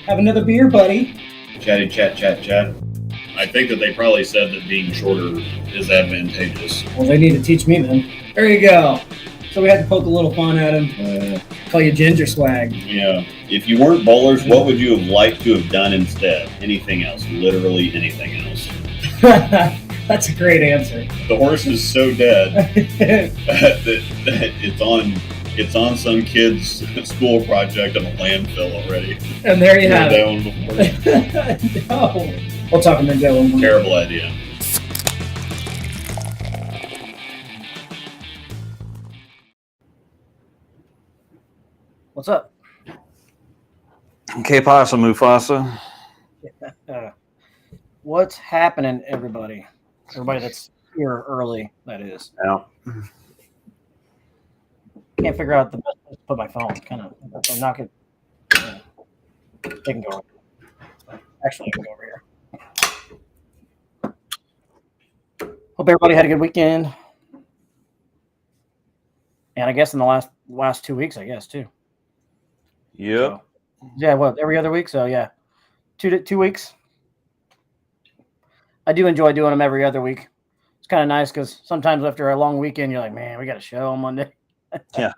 Have another beer, buddy. Chatty chat chat chat. I think that they probably said that being shorter is advantageous. Well, they need to teach me then. There you go. So we had to poke a little fun at him. Call you Ginger Swag. Yeah. If you weren't bowlers, what would you have liked to have done instead? Anything else. Literally anything else. That's a great answer. The horse is so dead that it's on some kid's school project on a landfill already. And there you have that one before. No. We'll talk about that one more. Terrible idea. What's up? Que pasa, Mufasa? What's happening, everybody? Everybody that's here early, that is. Yeah. Can't figure out the best place to put my phone. Kind of, I'm not gonna. They can go. Actually, I can go over here. Hope everybody had a good weekend, and I guess in the last 2 weeks, I guess too. Yep. So, yeah. What, every other week? So yeah, 2 weeks. I do enjoy doing them every other week. It's kind of nice because sometimes after a long weekend, you're like, man, we got a show on Monday. Yeah.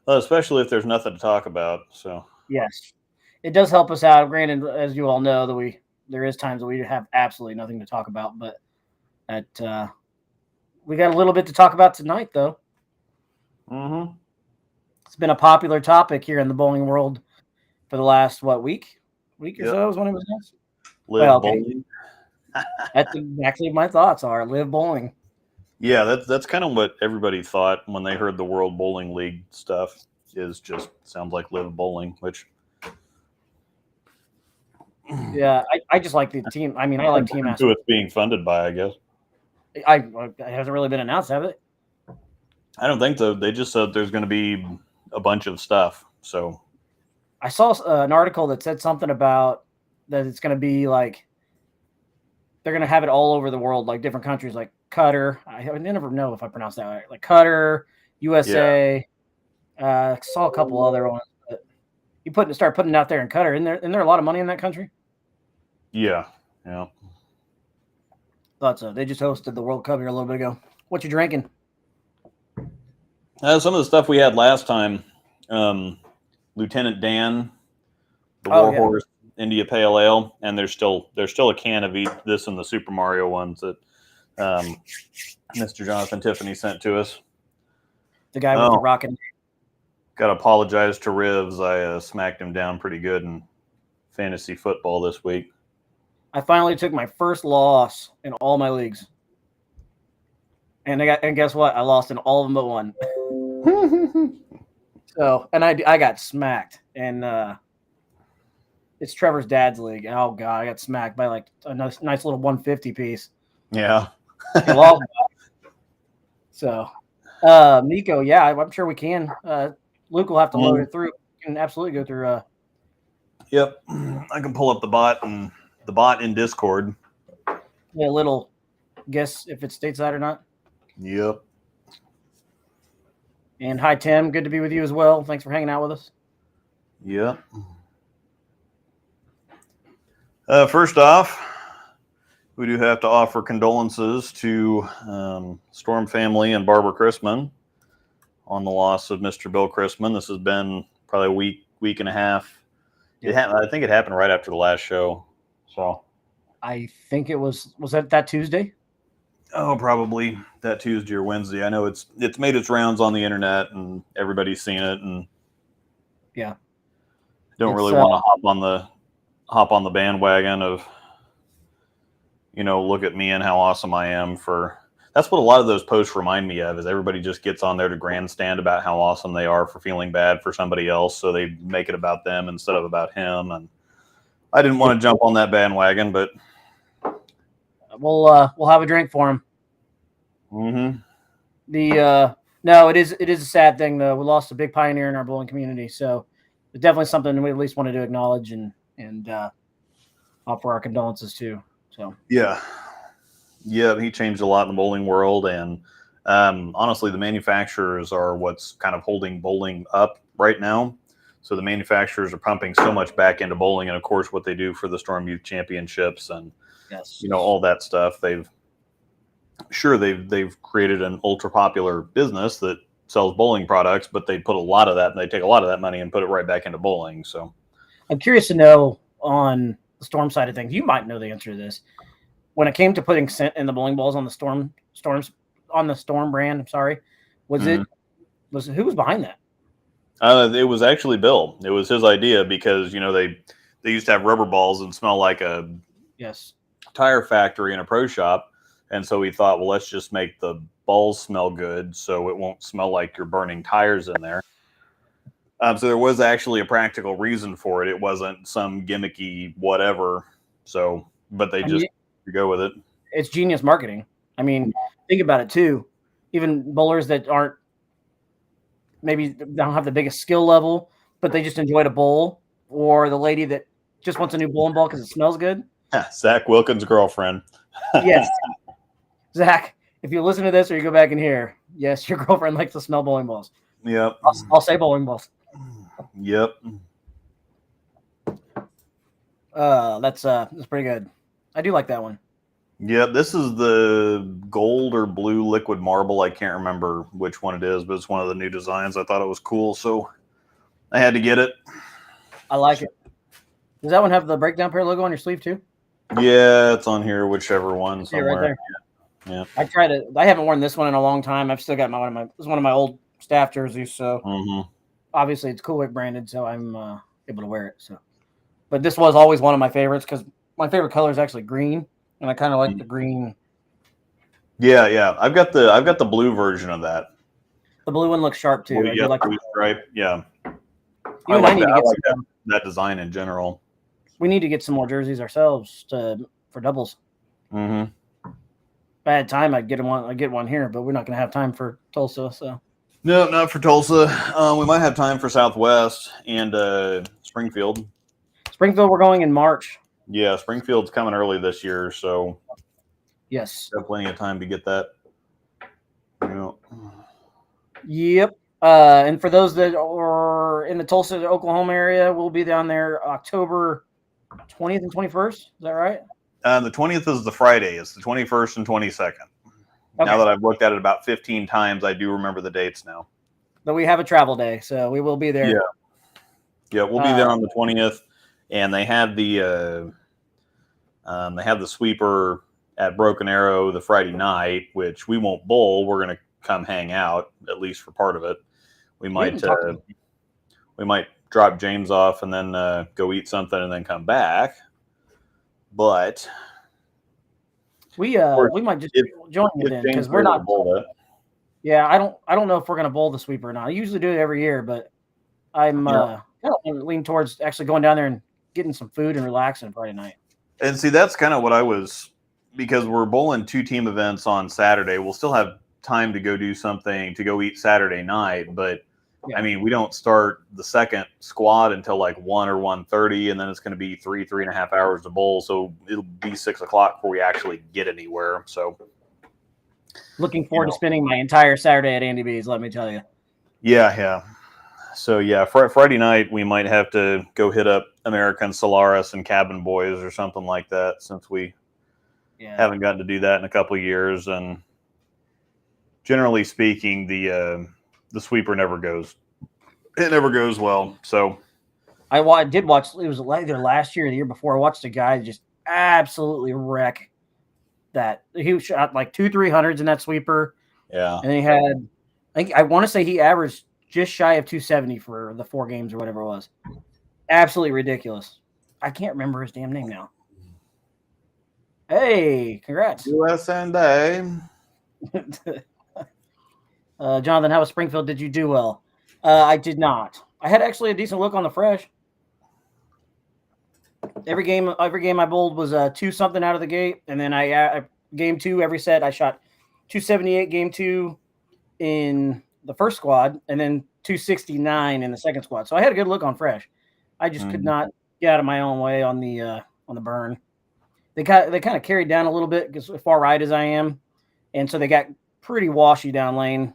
Well, especially if there's nothing to talk about. So yes, it does help us out. Granted, as you all know, that there is times that we have absolutely nothing to talk about, but we got a little bit to talk about tonight, though. Mm-hmm. It's been a popular topic here in the bowling world for the last week or so is when it was announced. Bowling. That's exactly my thoughts are. Live bowling. Yeah, that's kind of what everybody thought when they heard the World Bowling League stuff. Is just sounds like live bowling, which yeah, I just like the team. I mean, I like team aspect. Who it's being funded by, I guess. It hasn't really been announced, have it? I don't think so. They just said there's going to be a bunch of stuff. So I saw an article that said something about that it's going to be like they're going to have it all over the world, like different countries, like Qatar. I never know if I pronounce that right. Like Qatar, USA. Yeah. Saw a couple other ones. But you start putting it out there in Qatar. Isn't there a lot of money in that country? Yeah. Thought so. They just hosted the World Cup here a little bit ago. What you drinking? Some of the stuff we had last time, Lieutenant Dan, the Warhorse India Pale Ale, and there's still a can of this and the Super Mario ones that Mr. Jonathan Tiffany sent to us. The guy with the rocket. Got to apologize to Rivs. I smacked him down pretty good in fantasy football this week. I finally took my first loss in all my leagues. And guess what? I lost in all of them but one. So, and I got smacked. And it's Trevor's dad's league. And oh, God, I got smacked by like a nice little 150 piece. Yeah. So, Nico, yeah, I'm sure we can. Luke will have to load it through. We can absolutely go through. Yep. I can pull up the bot in Discord. Yeah, little guess if it's stateside or not. Yep. And hi, Tim. Good to be with you as well. Thanks for hanging out with us. Yep. First off, we do have to offer condolences to Storm family and Barbara Chrisman on the loss of Mr. Bill Chrisman. This has been probably a week and a half. I think it happened right after the last show. So I think it was that Tuesday? Oh, probably that Tuesday or Wednesday. I know it's made its rounds on the internet and everybody's seen it, and yeah, don't really want to hop on the bandwagon of, look at me and how awesome I am for that's what a lot of those posts remind me of, is everybody just gets on there to grandstand about how awesome they are for feeling bad for somebody else. So they make it about them instead of about him. And I didn't want to jump on that bandwagon, but we'll have a drink for him. No, it is a sad thing though. We lost a big pioneer in our bowling community, so it's definitely something we at least wanted to acknowledge and offer our condolences to. So yeah, he changed a lot in the bowling world, and honestly, the manufacturers are what's kind of holding bowling up right now. So the manufacturers are pumping so much back into bowling, and of course, what they do for the Storm Youth Championships and all that stuff. They've created an ultra popular business that sells bowling products, but they put a lot of that, and they take a lot of that money and put it right back into bowling. So I'm curious to know on the Storm side of things. You might know the answer to this. When it came to putting scent in the bowling balls on the Storm brand, I'm sorry, who was behind that? It was actually Bill. It was his idea because they used to have rubber balls and smell like a tire factory in a pro shop. And so we thought, well, let's just make the balls smell good so it won't smell like you're burning tires in there. So there was actually a practical reason for it. It wasn't some gimmicky whatever. So, but they just go with it. It's genius marketing. I mean, think about it too. Even bowlers that maybe don't have the biggest skill level, but they just enjoy to bowl, or the lady that just wants a new bowling ball because it smells good. Zach Wilkins' girlfriend. Yes. Zach, if you listen to this or you go back in here, yes, your girlfriend likes to smell bowling balls. Yep. I'll say bowling balls. Yep. That's pretty good. I do like that one. Yeah, this is the gold or blue liquid marble. I can't remember which one it is, but it's one of the new designs. I thought it was cool, so I had to get it. I like it. Does that one have the breakdown pair logo on your sleeve too? Yeah, it's on here, whichever one somewhere. Right there. Yeah. I haven't worn this one in a long time. I've still got it's one of my old staff jerseys, so obviously it's Cool Wick branded, so I'm able to wear it. So, but this was always one of my favorites because my favorite color is actually green, and I kind of like the green. Yeah. I've got the blue version of that. The blue one looks sharp too. Well, like blue stripe. Yeah. I like that design in general. We need to get some more jerseys ourselves for doubles. Mm-hmm. If I had time, I'd get one here, but we're not going to have time for Tulsa. So no, not for Tulsa. We might have time for Southwest and Springfield. Springfield, we're going in March. Yeah, Springfield's coming early this year, so yes, have plenty of time to get that. Yep. And for those that are in the Tulsa, Oklahoma area, we'll be down there October 20th and 21st. Is that right? The 20th is the Friday. It's the 21st and 22nd. Okay. Now that I've looked at it about 15 times, I do remember the dates now. But we have a travel day, so we will be there. Yeah, we'll be there on the 20th, and they have the sweeper at Broken Arrow the Friday night, which we won't bowl. We're going to come hang out at least for part of it. We might drop James off and then go eat something and then come back. But we might just join you then because we're not. Yeah, I don't know if we're going to bowl the sweeper or not. I usually do it every year, but I'm leaning towards actually going down there and getting some food and relaxing Friday night. And see, that's kind of what I was, because we're bowling 2 team events on Saturday. We'll still have time to go do something, to go eat Saturday night, but I mean, we don't start the second squad until like 1 or 1:30, and then it's going to be 3.5 hours to bowl. So it'll be 6 o'clock before we actually get anywhere. So looking forward to spending my entire Saturday at Andy B's, let me tell you. Yeah. So yeah, Friday night we might have to go hit up American Solaris and Cabin Boys or something like that, since we haven't gotten to do that in a couple of years. And generally speaking, the sweeper never goes. It never goes well. So I did watch. It was either last year or the year before. I watched a guy just absolutely wreck that. He shot like 2 300s in that sweeper. Yeah, and he had. I want to say he averaged just shy of 270 for the 4 games or whatever it was. Absolutely ridiculous. I can't remember his damn name now. Hey, congrats. USA. Jonathan, how was Springfield? Did you do well? I did not. I had actually a decent look on the fresh. Every game I bowled was 2-something out of the gate, and then I game 2 every set I shot 278 game 2 in the first squad, and then 269 in the second squad. So I had a good look on fresh. I just could not get out of my own way on the burn. They kind of carried down a little bit because far right as I am, and so they got pretty washy down lane.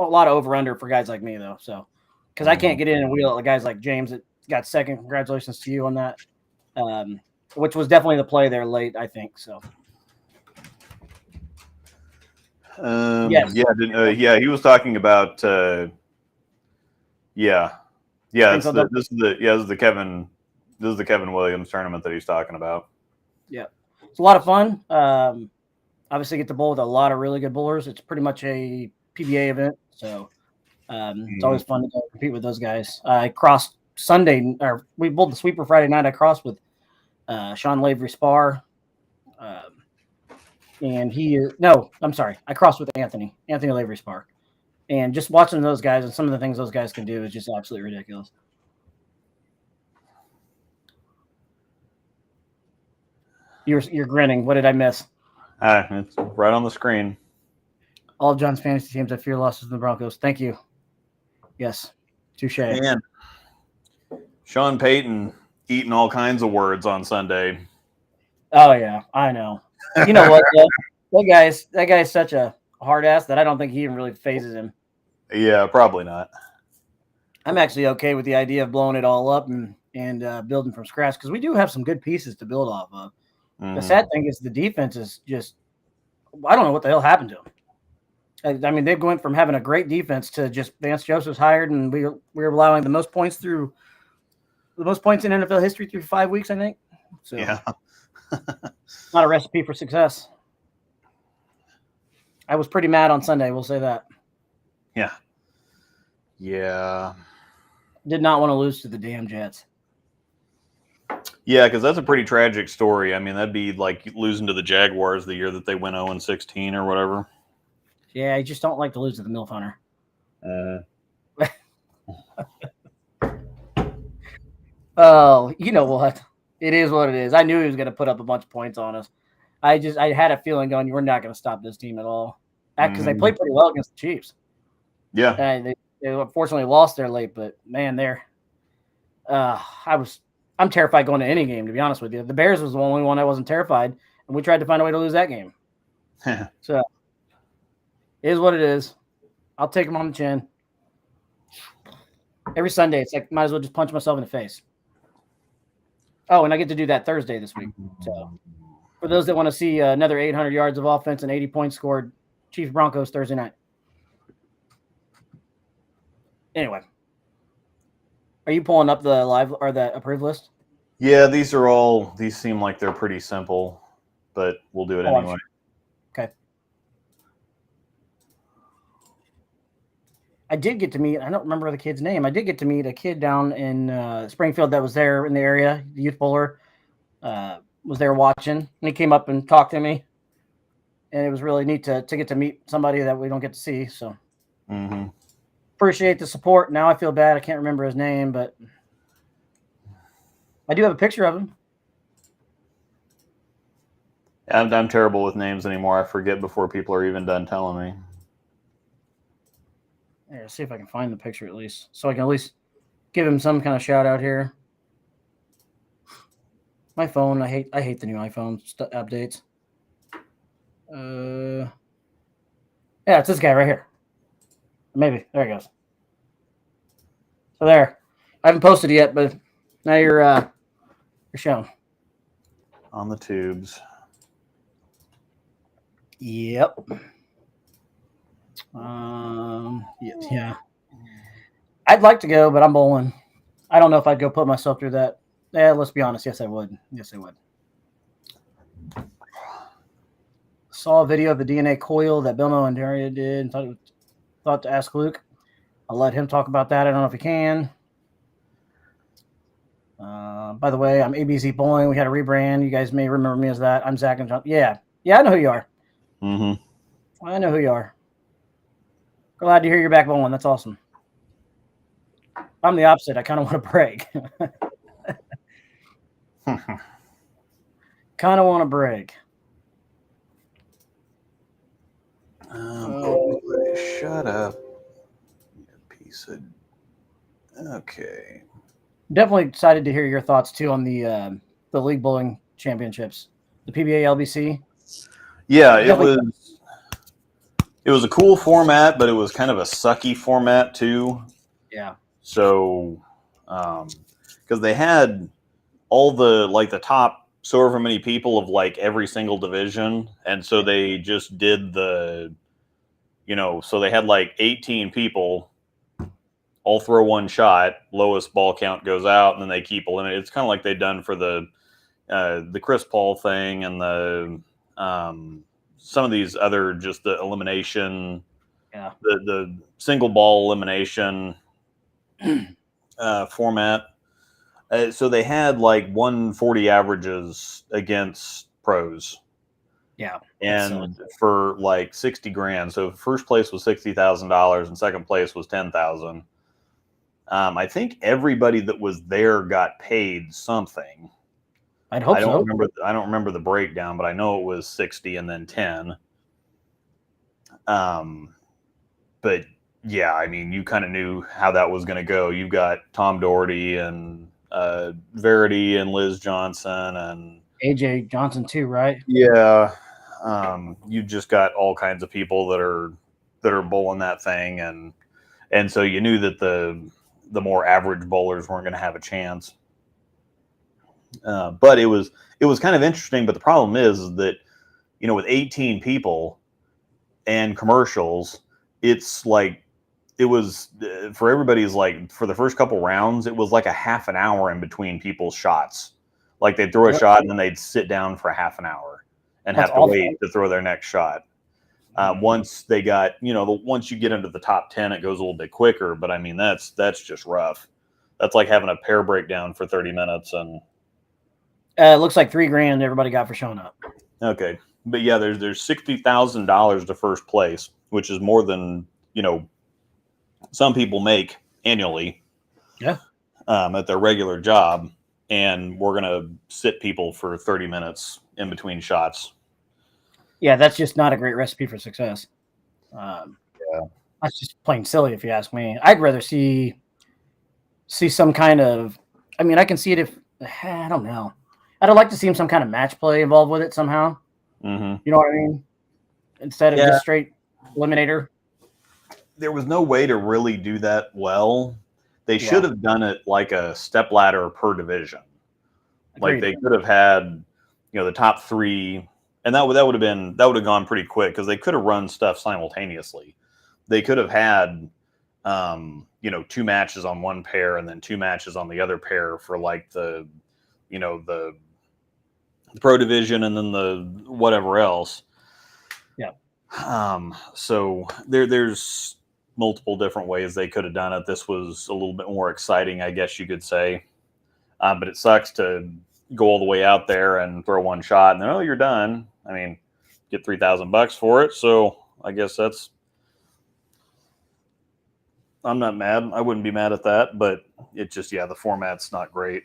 A lot of over under for guys like me though. So because I can't get in and wheel at guys like James that got second. Congratulations to you on that. Which was definitely the play there late, I think. So. Yes. Yeah, he was talking about. This is the Kevin Williams tournament that he's talking about. Yeah, it's a lot of fun. Obviously, get to bowl with a lot of really good bowlers. It's pretty much a PBA event, so it's always fun to go compete with those guys. I crossed Sunday, or we bowled the sweeper Friday night. I crossed with Sean Lavery Spar. And I crossed with Anthony Lavery Spar. And just watching those guys and some of the things those guys can do is just absolutely ridiculous. You're grinning. What did I miss? It's right on the screen. All of John's fantasy teams have fear losses in the Broncos. Thank you. Yes. Touche. And Sean Payton eating all kinds of words on Sunday. Oh yeah, I know. You know what? That guy's such a hard ass that I don't think he even really phases him. Yeah, probably not. I'm actually okay with the idea of blowing it all up and building from scratch because we do have some good pieces to build off of. The sad thing is the defense is just I don't know what the hell happened to them. I mean, they went from having a great defense to just Vance Joseph's hired, and we were allowing the most points in NFL history through 5 weeks, I think. So yeah. Not a recipe for success. I was pretty mad on Sunday, we'll say that. Yeah. Yeah. Did not want to lose to the damn Jets. Yeah, because that's a pretty tragic story. I mean, that'd be like losing to the Jaguars the year that they went 0-16 or whatever. Yeah, I just don't like to lose to the MILF Hunter. Oh, you know what? It is what it is. I knew he was going to put up a bunch of points on us. I had a feeling going, we're not going to stop this team at all. Because they played pretty well against the Chiefs. Yeah. They unfortunately lost there late, but man, I'm terrified going to any game, to be honest with you. The Bears was the only one I wasn't terrified, and we tried to find a way to lose that game. So it is what it is. I'll take them on the chin. Every Sunday, it's like might as well just punch myself in the face. Oh, and I get to do that Thursday this week. So for those that want to see another 800 yards of offense and 80 points scored, Chiefs Broncos Thursday night. Anyway, are you pulling up the live or the approved list? Yeah, these seem like they're pretty simple, but we'll do it anyway. Okay. I did get to meet, I don't remember the kid's name. I did get to meet a kid down in Springfield that was there in the area, the youth bowler, was there watching. And he came up and talked to me. And it was really neat to get to meet somebody that we don't get to see. So appreciate the support. Now I feel bad. I can't remember his name, but I do have a picture of him. I'm terrible with names anymore. I forget before people are even done telling me. Here, see if I can find the picture at least, so I can at least give him some kind of shout out here. My phone, I hate the new iPhone updates. Yeah, it's this guy right here. Maybe there he goes. So there, I haven't posted it yet, but now you're shown on the tubes. Yep. Yeah. I'd like to go, but I'm bowling. I don't know if I'd go put myself through that. Yeah, let's be honest. Yes, I would. Saw a video of the DNA coil that Bilmo and Daria did. Thought to ask Luke. I'll let him talk about that. I don't know if he can. By the way, I'm ABC Bowling. We had a rebrand. You guys may remember me as that. I'm Zach and John. Yeah, I know who you are. I know who you are. Glad to hear you're back bowling. That's awesome. I'm the opposite. I kind of want to break. Kind of want to break. Shut up. Piece of. Okay. Definitely excited to hear your thoughts too on the League Bowling Championships, the PBA LBC. Yeah, Definitely. it was a cool format, but it was kind of a sucky format too. Yeah. So, because they had all the top so many people of like every single division, and so they just did so they had like 18 people all throw one shot, lowest ball count goes out, and then they keep eliminating. It's kind of like they've done for the Chris Paul thing and the some of these other just the elimination, the single ball elimination format. So they had like 140 averages against pros. Yeah. And for like 60 grand. So first place was $60,000 and second place was 10,000. I think everybody that was there got paid something. I don't remember the breakdown, but I know it was 60 and then 10. But yeah, I mean, you kind of knew how that was going to go. You've got Tom Doherty and Verity and Liz Johnson and AJ Johnson too, right? Yeah. You just got all kinds of people that are bowling that thing, and so you knew that the more average bowlers weren't going to have a chance. But it was kind of interesting. But the problem is that with 18 people and commercials, it's like it was for everybody's like for the first couple rounds, it was like a half an hour in between people's shots. Like they'd throw a shot and then they'd sit down for half an hour and have to wait to throw their next shot. Once they got, once you get into the top 10, it goes a little bit quicker. But I mean, that's just rough. That's like having a pair breakdown for 30 minutes. And it looks like $3,000 everybody got for showing up. Okay. But yeah, there's $60,000 to first place, which is more than, some people make annually. Yeah. At their regular job. And we're going to sit people for 30 minutes in between shots. Yeah, that's just not a great recipe for success. Yeah. That's just plain silly if you ask me. I'd rather see some kind of, I mean, I can see it if, I don't know. I'd like to see some kind of match play involved with it somehow. Mm-hmm. You know what I mean? Instead of just straight eliminator. There was no way to really do that well. They should have done it like a step ladder per division. Like they could have had, the top three, and that would have gone pretty quick because they could have run stuff simultaneously. They could have had, 2 matches on one pair and then 2 matches on the other pair for like the pro division and then the whatever else. Yeah. So there's multiple different ways they could have done it. This was a little bit more exciting, I guess you could say. But it sucks to go all the way out there and throw one shot and then, you're done. I mean, get $3,000 for it. So I guess I'm not mad. I wouldn't be mad at that, but it just, the format's not great.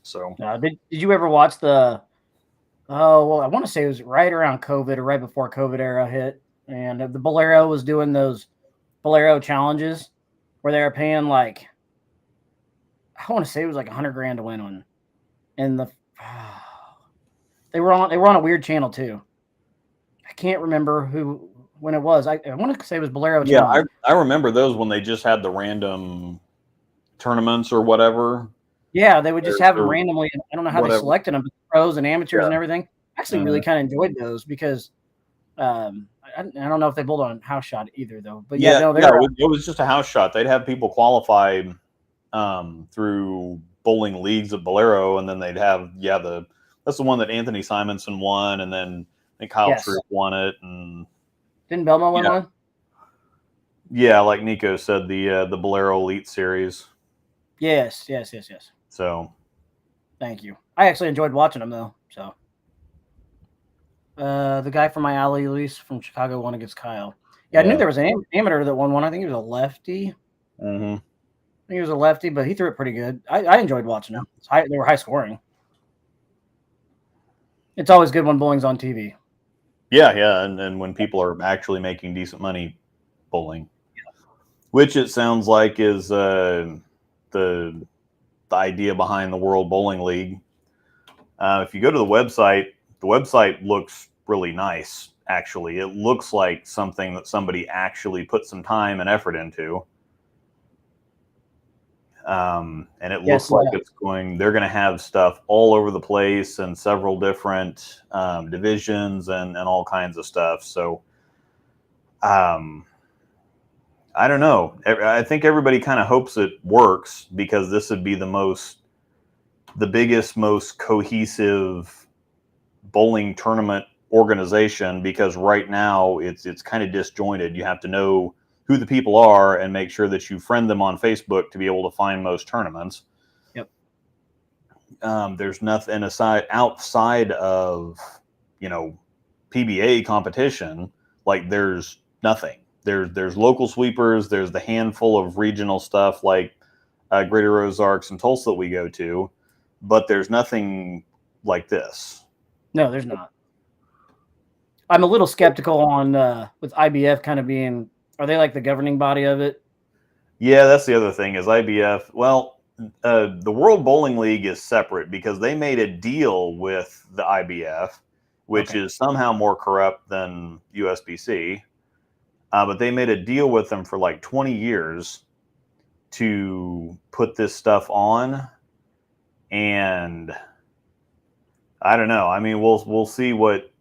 So did you ever watch I want to say it was right around COVID or right before COVID era hit. And the Bolero was doing those Bolero challenges where they were paying like, I want to say it was like $100,000 to win one. And they were on a weird channel too. I can't remember when it was. I want to say it was Bolero challenge. I remember those when they just had the random tournaments or whatever. Yeah, they would just have them randomly. I don't know how they selected them, but pros and amateurs and everything. I actually really kind of enjoyed those because I don't know if they bowled on house shot either, though. But it was just a house shot. They'd have people qualify through bowling leagues at Bolero, and then they'd have that's the one that Anthony Simonson won, and then I think Kyle Troop won it, and didn't Belmo win one? Yeah, like Nico said, the Bolero Elite Series. Yes. So, thank you. I actually enjoyed watching them though. So, The guy from my alley, Luis from Chicago, won against Kyle. Yeah, I knew there was an amateur that won one. I think he was a lefty. Mm-hmm. I think he was a lefty, but he threw it pretty good. I enjoyed watching him. They were high scoring. It's always good when bowling's on TV. Yeah, and when people are actually making decent money bowling, which it sounds like is the idea behind the World Bowling League. If you go to the website looks really nice. Actually, it looks like something that somebody actually put some time and effort into. And it looks like they're going to have stuff all over the place and several different divisions and all kinds of stuff. So, I don't know. I think everybody kind of hopes it works because this would be the biggest, most cohesive bowling tournament organization, because right now it's kind of disjointed. You have to know who the people are and make sure that you friend them on Facebook to be able to find most tournaments. Yep. There's nothing outside of, PBA competition. Like there's nothing. There's local sweepers. There's the handful of regional stuff like Greater Ozarks and Tulsa that we go to, but there's nothing like this. No, there's not. I'm a little skeptical on with IBF kind of being. Are they like the governing body of it? Yeah, that's the other thing is IBF. Well, the World Bowling League is separate because they made a deal with the IBF, which is somehow more corrupt than USBC. But they made a deal with them for like 20 years to put this stuff on. And I don't know. I mean, we'll see what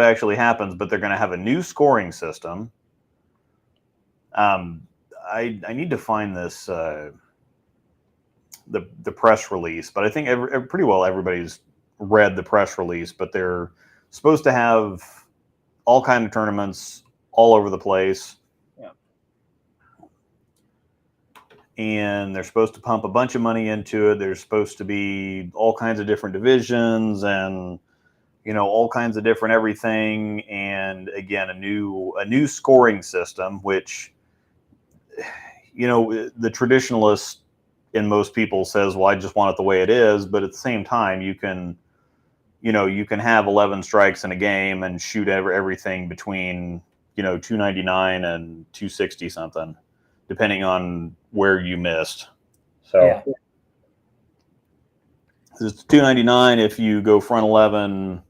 actually happens, but they're going to have a new scoring system. I need to find this the press release, but I think pretty well everybody's read the press release. But they're supposed to have all kind of tournaments all over the place, and they're supposed to pump a bunch of money into it. There's supposed to be all kinds of different divisions and all kinds of different everything, and again a new scoring system, which the traditionalist in most people says, well, I just want it the way it is. But at the same time, you can have 11 strikes in a game and shoot everything between 299 and 260 something, depending on where you missed. So it's 299 if you go front 11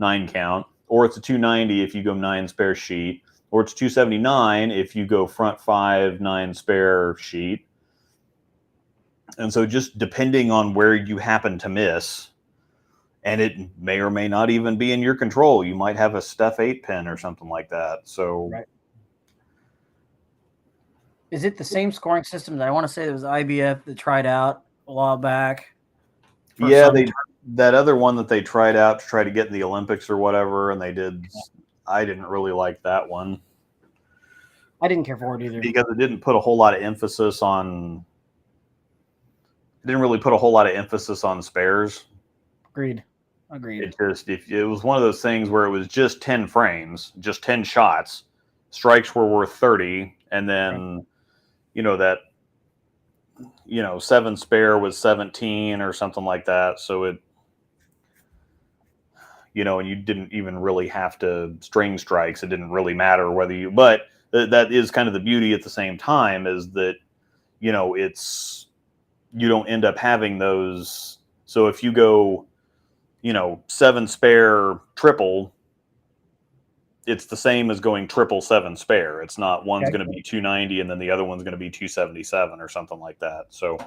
9 count, or it's a 290 if you go 9 spare sheet, or it's 279 if you go front 5 9 spare sheet. And so just depending on where you happen to miss, and it may or may not even be in your control. You might have a Steph 8 pin or something like that. So is it the same scoring system that I want to say it was IBF that tried out a while back? Yeah, that other one that they tried out to try to get in the Olympics or whatever, and they did. I didn't really like that one. I didn't care for it either because it didn't put a whole lot of emphasis on. It didn't really put a whole lot of emphasis on spares. Agreed. It was one of those things where it was just 10 frames, just 10 shots. Strikes were worth 30, and then that 7 spare was 17 or something like that. So it, and you didn't even really have to string strikes. It didn't really matter whether you, but that is kind of the beauty at the same time, is that, it's, you don't end up having those. So if you go, 7 spare triple, it's the same as going triple 7 spare. It's not one's going to be 290 and then the other one's going to be 277 or something like that. So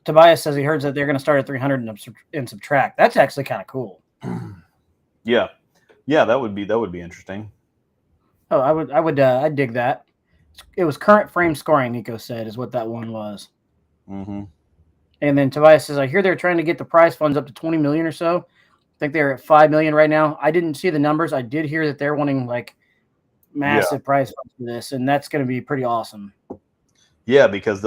Tobias says he heard that they're going to start at 300 and subtract. That's actually kind of cool. Yeah, that would be interesting. Oh, I'd dig that. It was current frame scoring, Nico said, is what that one was. Mm-hmm. And then Tobias says, I hear they're trying to get the prize funds up to 20 million or so. I think they're at 5 million right now. I didn't see the numbers. I did hear that they're wanting like massive prize funds for this, and that's going to be pretty awesome. Yeah, because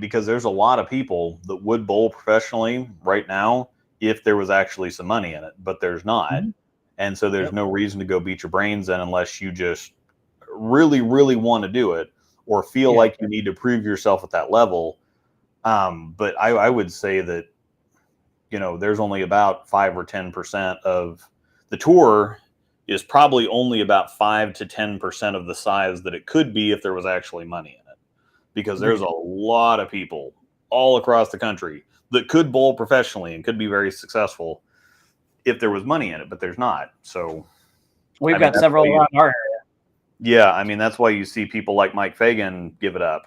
because there's a lot of people that would bowl professionally right now if there was actually some money in it, but there's not. Mm-hmm. And so there's no reason to go beat your brains in unless you just really, really want to do it or feel like you need to prove yourself at that level. But I would say that, there's only about 5 or 10% of the tour is probably only about 5 to 10% of the size that it could be if there was actually money in it, because there's a lot of people all across the country that could bowl professionally and could be very successful if there was money in it, but there's not. So we've got several around our area. Yeah, I mean, that's why you see people like Mike Fagan give it up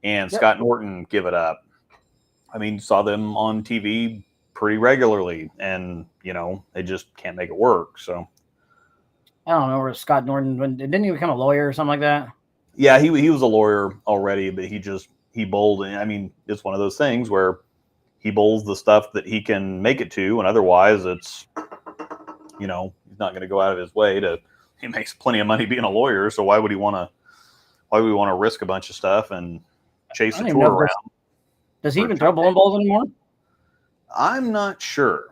and Scott Norton give it up. I mean, saw them on TV pretty regularly, and, they just can't make it work. So I don't know where Scott Norton, didn't he become a lawyer or something like that? Yeah, he was a lawyer already, but he bowled. And I mean, it's one of those things where he bowls the stuff that he can make it to, and otherwise it's, he's not going to go out of his way to. He makes plenty of money being a lawyer, so why would we want to risk a bunch of stuff and chase a tour around? Does he even throw bowling balls anymore? I'm not sure.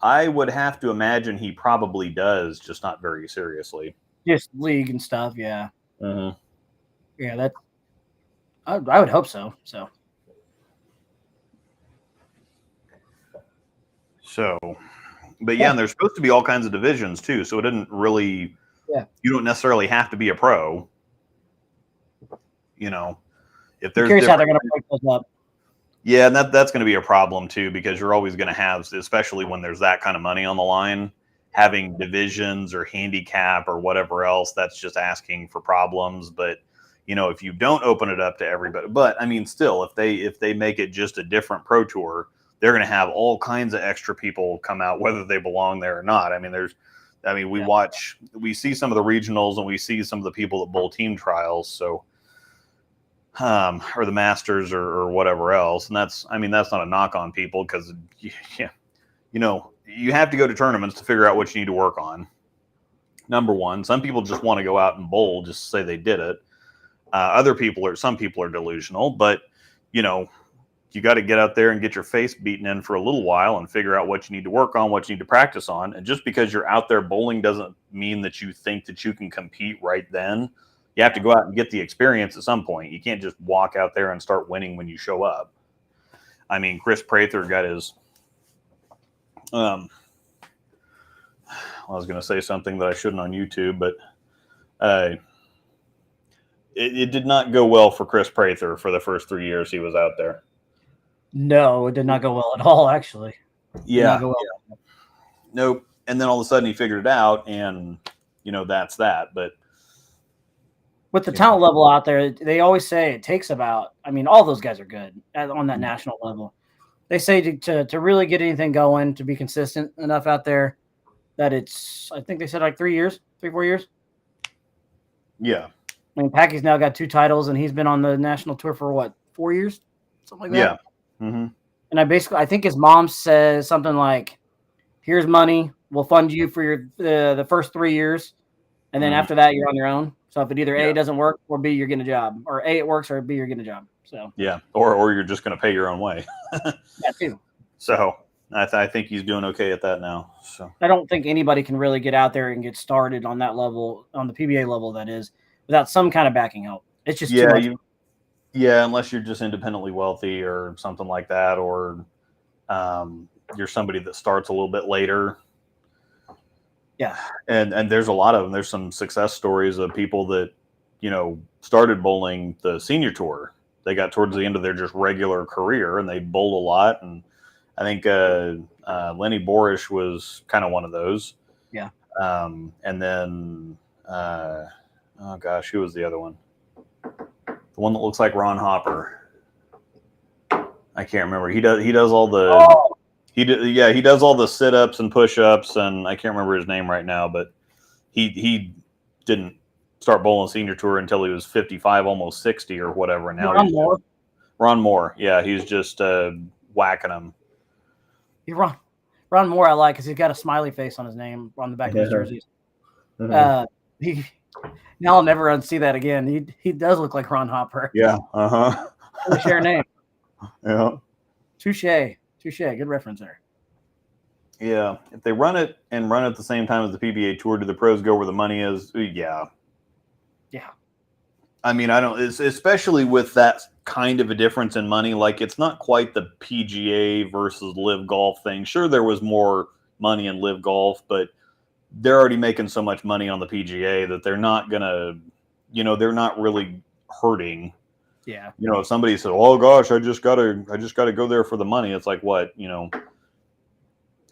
I would have to imagine he probably does, just not very seriously. Just league and stuff, yeah. Mm-hmm. Yeah, I would hope so. But and there's supposed to be all kinds of divisions too, so it didn't really. Yeah. You don't necessarily have to be a pro. If there's. I'm curious how they're going to break those up. Yeah, and that's going to be a problem too, because you're always going to have, especially when there's that kind of money on the line, having divisions or handicap or whatever else. That's just asking for problems. But if you don't open it up to everybody, but I mean, still, if they make it just a different pro tour, they're going to have all kinds of extra people come out, whether they belong there or not. I mean, we see some of the regionals and we see some of the people that bowl team trials. So. Or the Masters or whatever else. And that's not a knock on people, because, you have to go to tournaments to figure out what you need to work on. Number one, some people just want to go out and bowl just to say they did it. Some people are delusional, but, you got to get out there and get your face beaten in for a little while and figure out what you need to work on, what you need to practice on. And just because you're out there bowling doesn't mean that you think that you can compete right then. You have to go out and get the experience at some point. You can't just walk out there and start winning when you show up. I mean, Chris Prather got his. I was going to say something that I shouldn't on YouTube, but it did not go well for Chris Prather for the first 3 years he was out there. No, it did not go well at all, actually. Yeah. Nope. And then all of a sudden he figured it out, and, that's that. But. With the talent level out there, they always say it takes about, all those guys are good on that national level. They say to really get anything going, to be consistent enough out there, that it's, I think they said like 3 years, 3-4 years. Yeah. Packy's now got 2 titles, and he's been on the national tour for what, 4 years? Something like that. Yeah. Mm-hmm. And I think his mom says something like, here's money, we'll fund you for your the first 3 years. And then after that, you're on your own. So if it either A, doesn't work, or B, you're getting a job, or A, it works, or B, you're getting a job. So yeah, or you're just going to pay your own way. That too. So I think he's doing okay at that now. So I don't think anybody can really get out there and get started on that level, on the PBA level, that is, without some kind of backing help. It's just too much. Unless you're just independently wealthy or something like that, or you're somebody that starts a little bit later. Yeah. And there's a lot of them. There's some success stories of people that, started bowling the senior tour. They got towards the end of their just regular career and they bowled a lot. And I think Lenny Borish was kind of one of those. Yeah. And then, oh gosh, who was the other one? The one that looks like Ron Hopper. I can't remember. He does all the he does all the sit-ups and push-ups, and I can't remember his name right now, but he didn't start bowling senior tour until he was 55, almost 60 or whatever. And now Ron Moore. Yeah, he's just whacking them. Ron Moore I like because he's got a smiley face on his name on the back of his jerseys. Mm-hmm. Now I'll never unsee that again. He does look like Ron Hopper. Yeah. Share name. Yeah. Touche. Good reference there. Yeah, if they run it at the same time as the PBA Tour, do the pros go where the money is? Yeah. Yeah. I mean, I don't, especially with that kind of a difference in money. Like, it's not quite the PGA versus Live Golf thing. Sure, there was more money in Live Golf, but they're already making so much money on the PGA that they're not gonna, they're not really hurting. Yeah. If somebody said, "Oh gosh, I just gotta go there for the money," it's like what, $20,000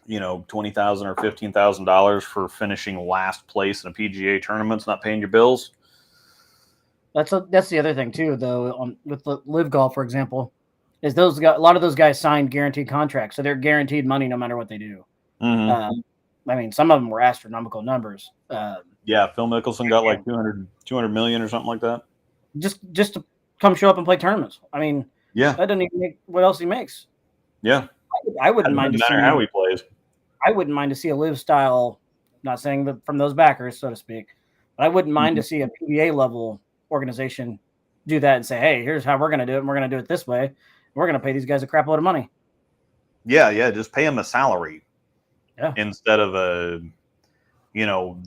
or $15,000 for finishing last place in a PGA tournament's not paying your bills. That's the other thing too, though. With the Live Golf, for example, is a lot of those guys signed guaranteed contracts, so they're guaranteed money no matter what they do. Mm-hmm. I mean, some of them were astronomical numbers. Yeah, Phil Mickelson got like 200 million or something like that. Just to come show up and play tournaments. I mean, yeah, that doesn't even make what else he makes. Yeah, I wouldn't mind. No matter how he plays, I wouldn't mind to see a Live style. Not saying that from those backers, so to speak, but I wouldn't mind to see a PBA level organization do that and say, "Hey, here's how we're going to do it. And we're going to do it this way. We're going to pay these guys a crap load of money." Yeah, just pay them a salary. Yeah. Instead of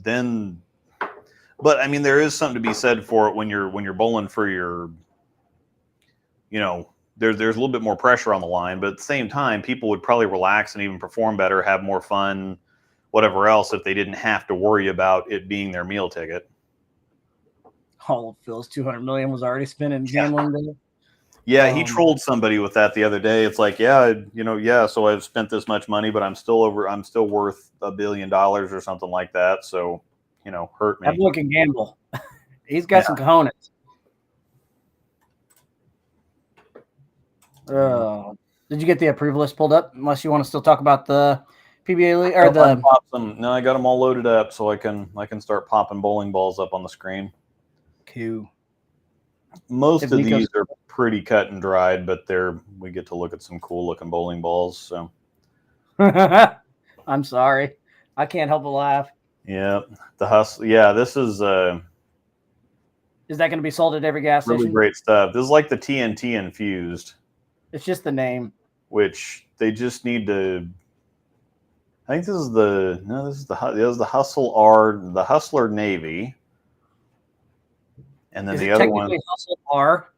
then. But I mean, there is something to be said for it when you're bowling for your, there's a little bit more pressure on the line, but at the same time, people would probably relax and even perform better, have more fun, whatever else, if they didn't have to worry about it being their meal ticket. All of Phil's 200 million was already spent in gambling. Yeah, he trolled somebody with that the other day. It's like, so I've spent this much money, but I'm still worth $1 billion or something like that. So, hurt me. That boy can gamble. He's got some cojones. Did you get the approval list pulled up? Unless you want to still talk about the PBA League or the. No, I got them all loaded up, so I can start popping bowling balls up on the screen. Cool. Most of these are pretty cut and dried, but we get to look at some cool looking bowling balls. So, I'm sorry, I can't help but laugh. Yeah, the hustle. Yeah, this is. Is that going to be sold at every gas station? Really great stuff. This is like the TNT infused. It's just the name. Which they just need to. I think this is the Hustle R, the Hustler Navy. And then the other one, Hustle R.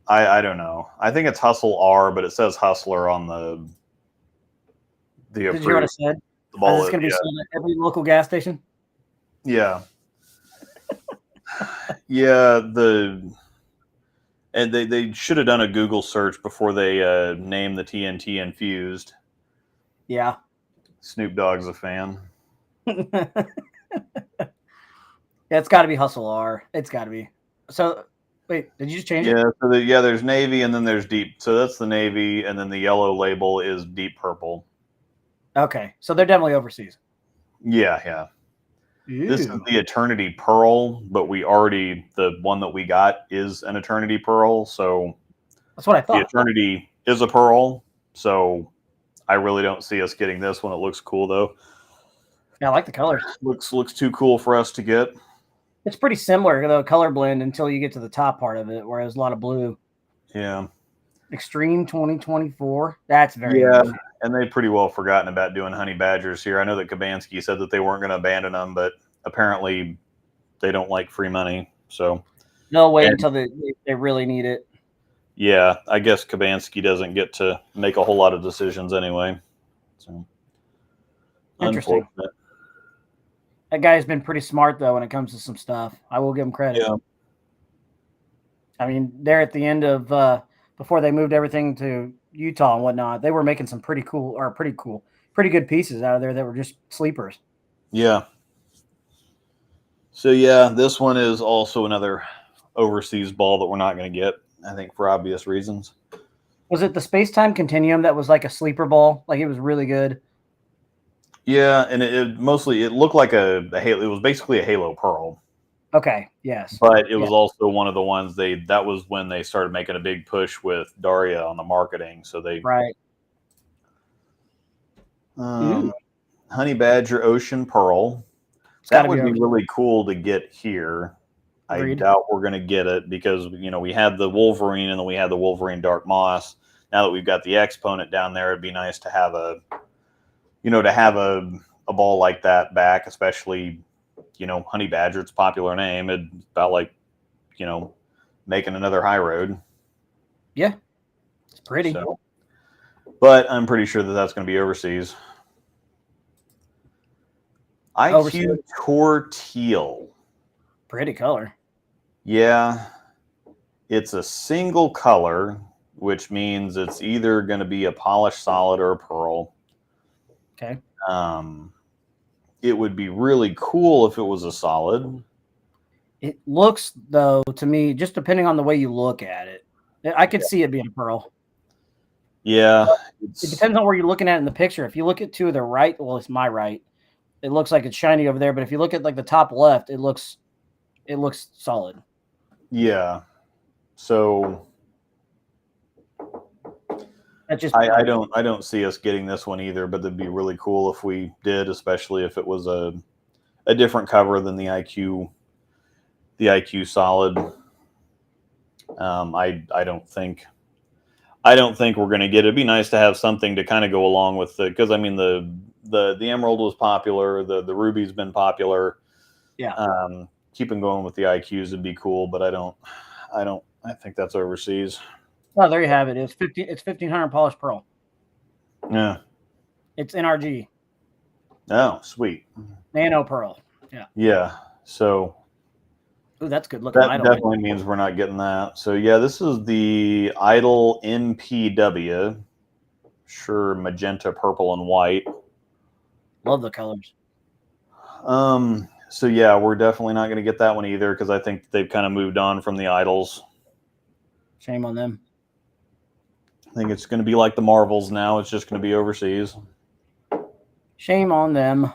I don't know. I think it's Hustle R, but it says Hustler on the. Did you hear what I said? The ball is going to be sold at every local gas station. Yeah. Yeah. And they should have done a Google search before they named the TNT infused. Yeah. Snoop Dogg's a fan. Yeah, it's got to be Hustle R. It's got to be. So, wait, did you just change it? Yeah, so there's navy and then there's deep. So that's the navy, and then the yellow label is deep purple. Okay, so they're definitely overseas. Yeah. Ew. This is the Eternity Pearl, but the one that we got is an Eternity Pearl. So that's what I thought. The Eternity is a pearl, so I really don't see us getting this one. It looks cool though. Yeah, I like the color. Looks too cool for us to get. It's pretty similar, the color blend, until you get to the top part of it, where there's a lot of blue. Yeah. Extreme 2024. That's very interesting. And they've pretty well forgotten about doing honey badgers here. I know that Kabansky said that they weren't going to abandon them, but apparently they don't like free money. So they'll wait until they really need it. Yeah, I guess Kabansky doesn't get to make a whole lot of decisions anyway. So interesting. That guy's been pretty smart though when it comes to some stuff. I will give him credit. Yeah. I mean, they're at the end of before they moved everything to Utah and whatnot, they were making some pretty good pieces out of there that were just sleepers. Yeah. So yeah, this one is also another overseas ball that we're not going to get, I think, for obvious reasons. Was it the Space-Time Continuum that was like a sleeper ball? Like, it was really good. Yeah, and it looked like a halo. It was basically a Halo Pearl. Okay, yes. But it was also one of the ones that was when they started making a big push with Daria on the marketing. So they right. Honey Badger Ocean Pearl. That would be really cool to get here. Agreed. I doubt we're going to get it because we had the Wolverine and then we had the Wolverine Dark Moss. Now that we've got the Exponent down there, it'd be nice to have a to have a ball like that back, especially, Honey Badger, it's a popular name. It's about like, making another high road. Yeah, it's pretty. So, but I'm pretty sure that that's going to be overseas. IQ Tour Teal. Pretty color. Yeah. It's a single color, which means it's either going to be a polished solid or a pearl. Okay. It would be really cool if it was a solid. It looks, though, to me, just depending on the way you look at it, I could see it being a pearl. Yeah. It depends on where you're looking at in the picture. If you look at to the right, well, it's my right. It looks like it's shiny over there. But if you look at like the top left, it looks solid. Yeah. So that's just I don't see us getting this one either, but it'd be really cool if we did, especially if it was a different cover than the IQ solid. I don't think we're going to get it. It'd be nice to have something to kind of go along with it, because I mean the emerald was popular, the ruby's been popular. Yeah. Keeping going with the IQs would be cool, but I think that's overseas. Oh, there you have it. It's 1500 polished pearl. Yeah. It's NRG. Oh, sweet. Nano pearl. Yeah. Yeah. So ooh, that's good looking. That definitely means we're not getting that. So yeah, this is the Idol MPW. Sure, magenta, purple, and white. Love the colors. So yeah, we're definitely not going to get that one either, because I think they've kind of moved on from the Idols. Shame on them. I think it's going to be like the Marvels now. It's just going to be overseas. Shame on them.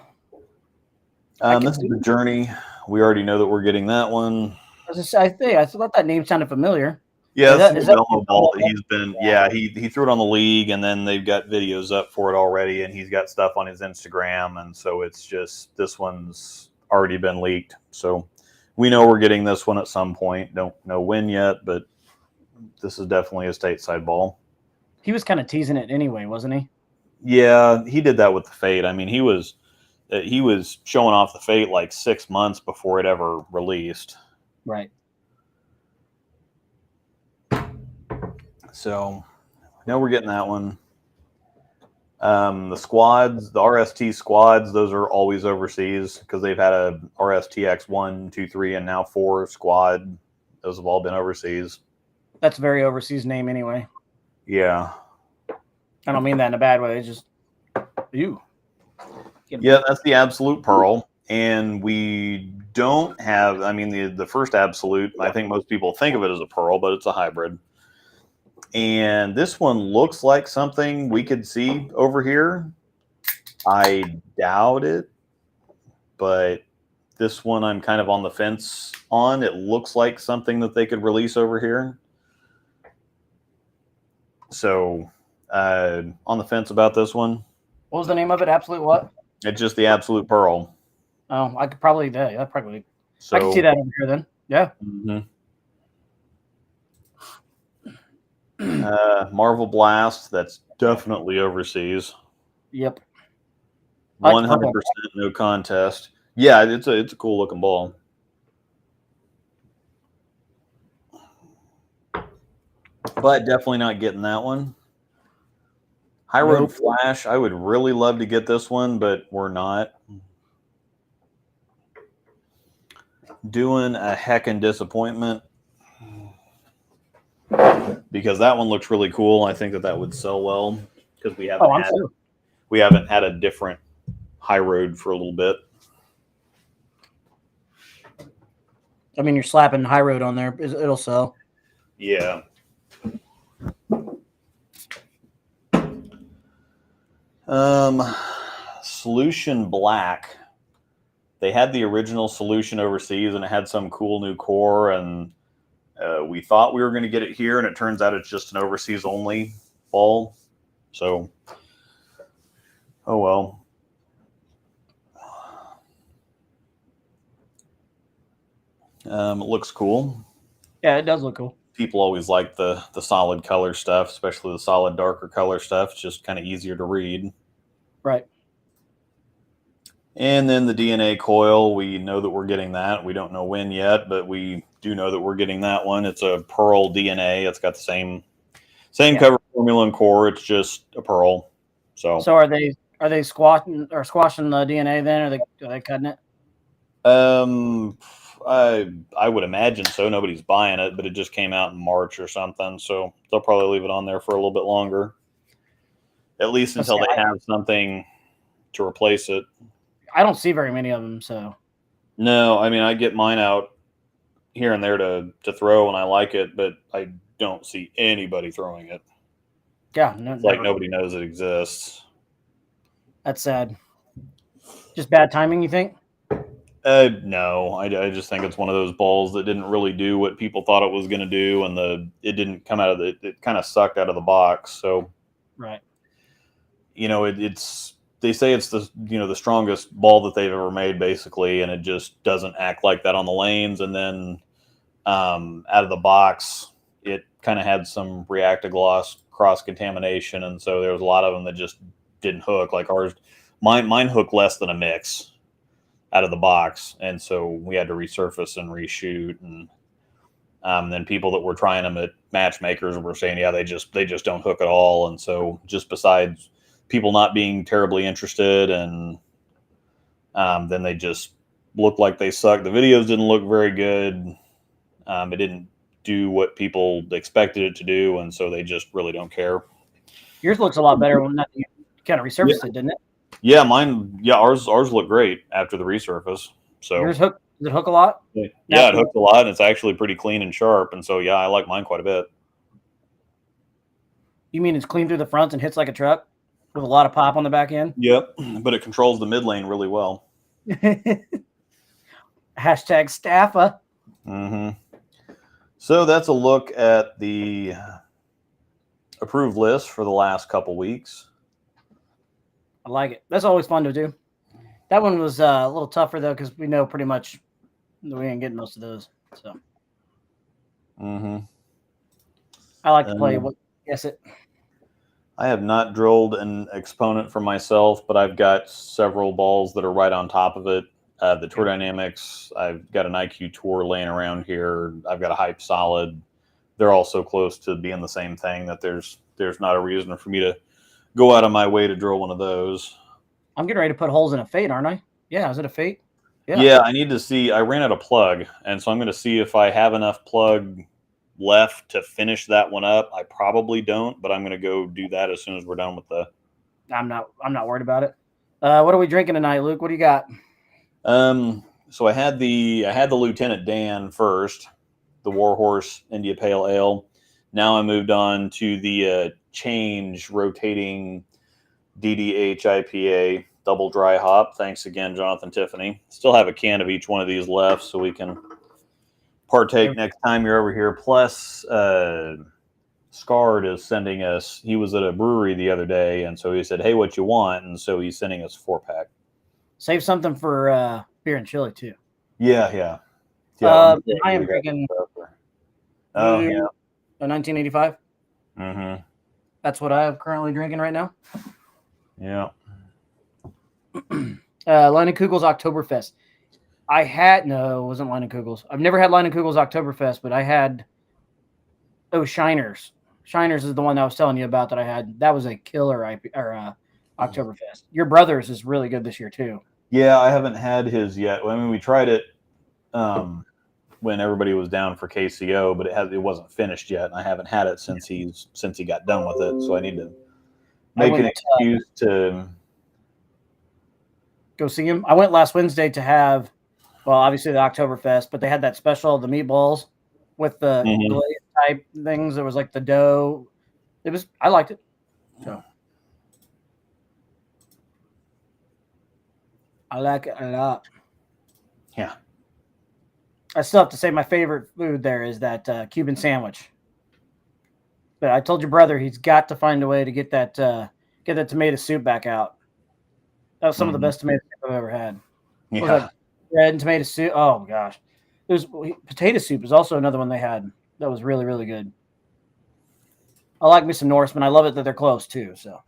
This is the Journey. We already know that we're getting that one. I thought that name sounded familiar. Yeah, that's the Elmo ball that he's been. Yeah, he threw it on the league, and then they've got videos up for it already, and he's got stuff on his Instagram, and so it's just, this one's already been leaked. So we know we're getting this one at some point. Don't know when yet, but this is definitely a stateside ball. He was kind of teasing it anyway, wasn't he? Yeah, he did that with the Fate. I mean, he was showing off the Fate like 6 months before it ever released. Right. So now we're getting that one. The squads, the RST squads, those are always overseas, because they've had a RSTX 1, 2, 3, and now 4 squad. Those have all been overseas. That's a very overseas name anyway. Yeah. I don't mean that in a bad way. It's just, ew. Yeah, that's the Absolute Pearl. And we don't have, I mean, the first Absolute, I think most people think of it as a pearl, but it's a hybrid. And this one looks like something we could see over here. I doubt it, but this one I'm kind of on the fence on. It looks like something that they could release over here. So on the fence about this one. What was the name of it? Absolute what? It's just the Absolute Pearl. Oh, I could probably, yeah, probably. So, I can see that over here then. Yeah. Marvel Blast, that's definitely overseas. Yep. 100% no contest. Yeah, it's a cool looking ball. But definitely not getting that one. High Road Flash, I would really love to get this one, but we're not. Doing a heckin' disappointment, because that one looks really cool. I think that would sell well, because we haven't had a different High Road for a little bit. I mean, you're slapping High Road on there. It'll sell. Yeah. Solution Black. They had the original Solution overseas, and it had some cool new core, and we thought we were going to get it here, and it turns out it's just an overseas only ball. So, oh well. It looks cool. Yeah, it does look cool. People always like the solid color stuff, especially the solid darker color stuff. It's just kind of easier to read. Right. And then the DNA coil, we know that we're getting that. We don't know when yet, but we do know that we're getting that one. It's a pearl DNA. It's got the same cover formula and core. It's just a pearl. So are they squashing the DNA then? Are they cutting it? I would imagine so. Nobody's buying it, but it just came out in March or something. So they'll probably leave it on there for a little bit longer, at least until they have something to replace it. I don't see very many of them, so. No, I mean, I get mine out here and there to throw, and I like it, but I don't see anybody throwing it. Yeah, it's like nobody knows it exists. That's sad. Just bad timing, you think? No, I just think it's one of those balls that didn't really do what people thought it was going to do, and it didn't come out of it kind of sucked out of the box. So, right. They say it's the strongest ball that they've ever made, basically, and it just doesn't act like that on the lanes. And then out of the box, it kind of had some reactogloss cross contamination, and so there was a lot of them that just didn't hook. Like ours, mine hooked less than a mix out of the box, and so we had to resurface and reshoot. And then people that were trying them at matchmakers were saying, yeah, they just don't hook at all. And so just besides people not being terribly interested, and then they just looked like they sucked. The videos didn't look very good. It didn't do what people expected it to do, and so they just really don't care. Yours looks a lot better when you kind of resurfaced it, didn't it? Yeah, ours look great after the resurface. So yours does it hook a lot? Yeah, it hooks a lot, and it's actually pretty clean and sharp. And so, yeah, I like mine quite a bit. You mean it's clean through the front and hits like a truck with a lot of pop on the back end? Yep, but it controls the mid lane really well. Hashtag Staffa. Mm-hmm. So that's a look at the approved list for the last couple weeks. I like it. That's always fun to do. That one was a little tougher, though, because we know pretty much we ain't getting most of those. So, I like to play. Guess it. I have not drilled an exponent for myself, but I've got several balls that are right on top of it. The Tour Dynamics, I've got an IQ Tour laying around here. I've got a Hype Solid. They're all so close to being the same thing that there's not a reason for me to go out of my way to drill one of those. I'm getting ready to put holes in a Fate, aren't I? Yeah, is it a Fate? Yeah, I need to see. I ran out of plug, and so I'm going to see if I have enough plug left to finish that one up. I probably don't, but I'm going to go do that as soon as we're done with the. I'm not worried about it. What are we drinking tonight, Luke? What do you got? So I had the Lieutenant Dan first, the Warhorse India Pale Ale. Now I moved on to the Change rotating DDH IPA double dry hop. Thanks again, Jonathan Tiffany. Still have a can of each one of these left, so we can partake next time you're over here. Plus, Scarred is sending us. He was at a brewery the other day, and so he said, "Hey, what you want?" And so he's sending us 4-pack. Save something for beer and chili too. Yeah. I am drinking. Oh yeah, a 1985. Mm-hmm. That's what I am currently drinking right now. Yeah. Leinenkugel's Oktoberfest. It wasn't Leinenkugel's. I've never had Leinenkugel's Oktoberfest, but I had Shiners. Shiners is the one that I was telling you about that I had. That was a killer Oktoberfest. Your brother's is really good this year too. Yeah, I haven't had his yet. I mean, we tried it when everybody was down for KCO, but it wasn't finished yet, and I haven't had it since he got done with it. So I need to make an excuse to go see him. I went last Wednesday to have, well, obviously the Oktoberfest, but they had that special, the meatballs with the glaze type things. It was like the dough. I liked it. So I like it a lot. Yeah. I still have to say my favorite food there is that Cuban sandwich. But I told your brother he's got to find a way to get that tomato soup back out. That was some of the best tomato soup I've ever had. Yeah. It was like bread and tomato soup. Oh gosh. Potato soup is also another one they had that was really, really good. I like me some Norseman. I love it that they're close too. So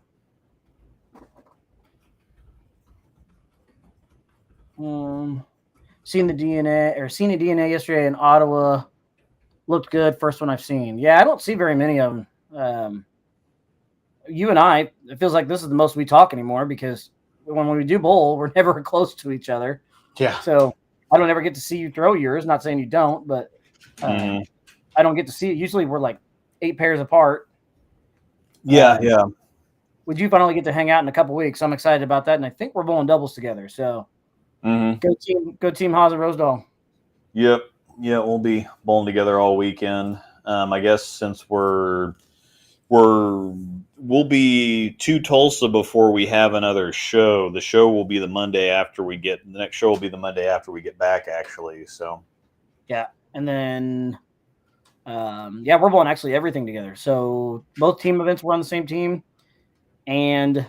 seen the DNA yesterday in Ottawa. Looked good. First one I've seen. Yeah, I don't see very many of them. You and I, it feels like this is the most we talk anymore because when we do bowl, we're never close to each other. Yeah. So I don't ever get to see you throw yours. Not saying you don't, but I don't get to see it. Usually we're like 8 pairs apart. Yeah. Would you finally get to hang out in a couple weeks? I'm excited about that, and I think we're bowling doubles together. So go team Haas and Rosedal. Yep. Yeah, we'll be bowling together all weekend. I guess since we'll be to Tulsa before we have another show. The show will be the next show will be the Monday after we get back, actually. So yeah, and then we're bowling actually everything together. So both team events we're on the same team, and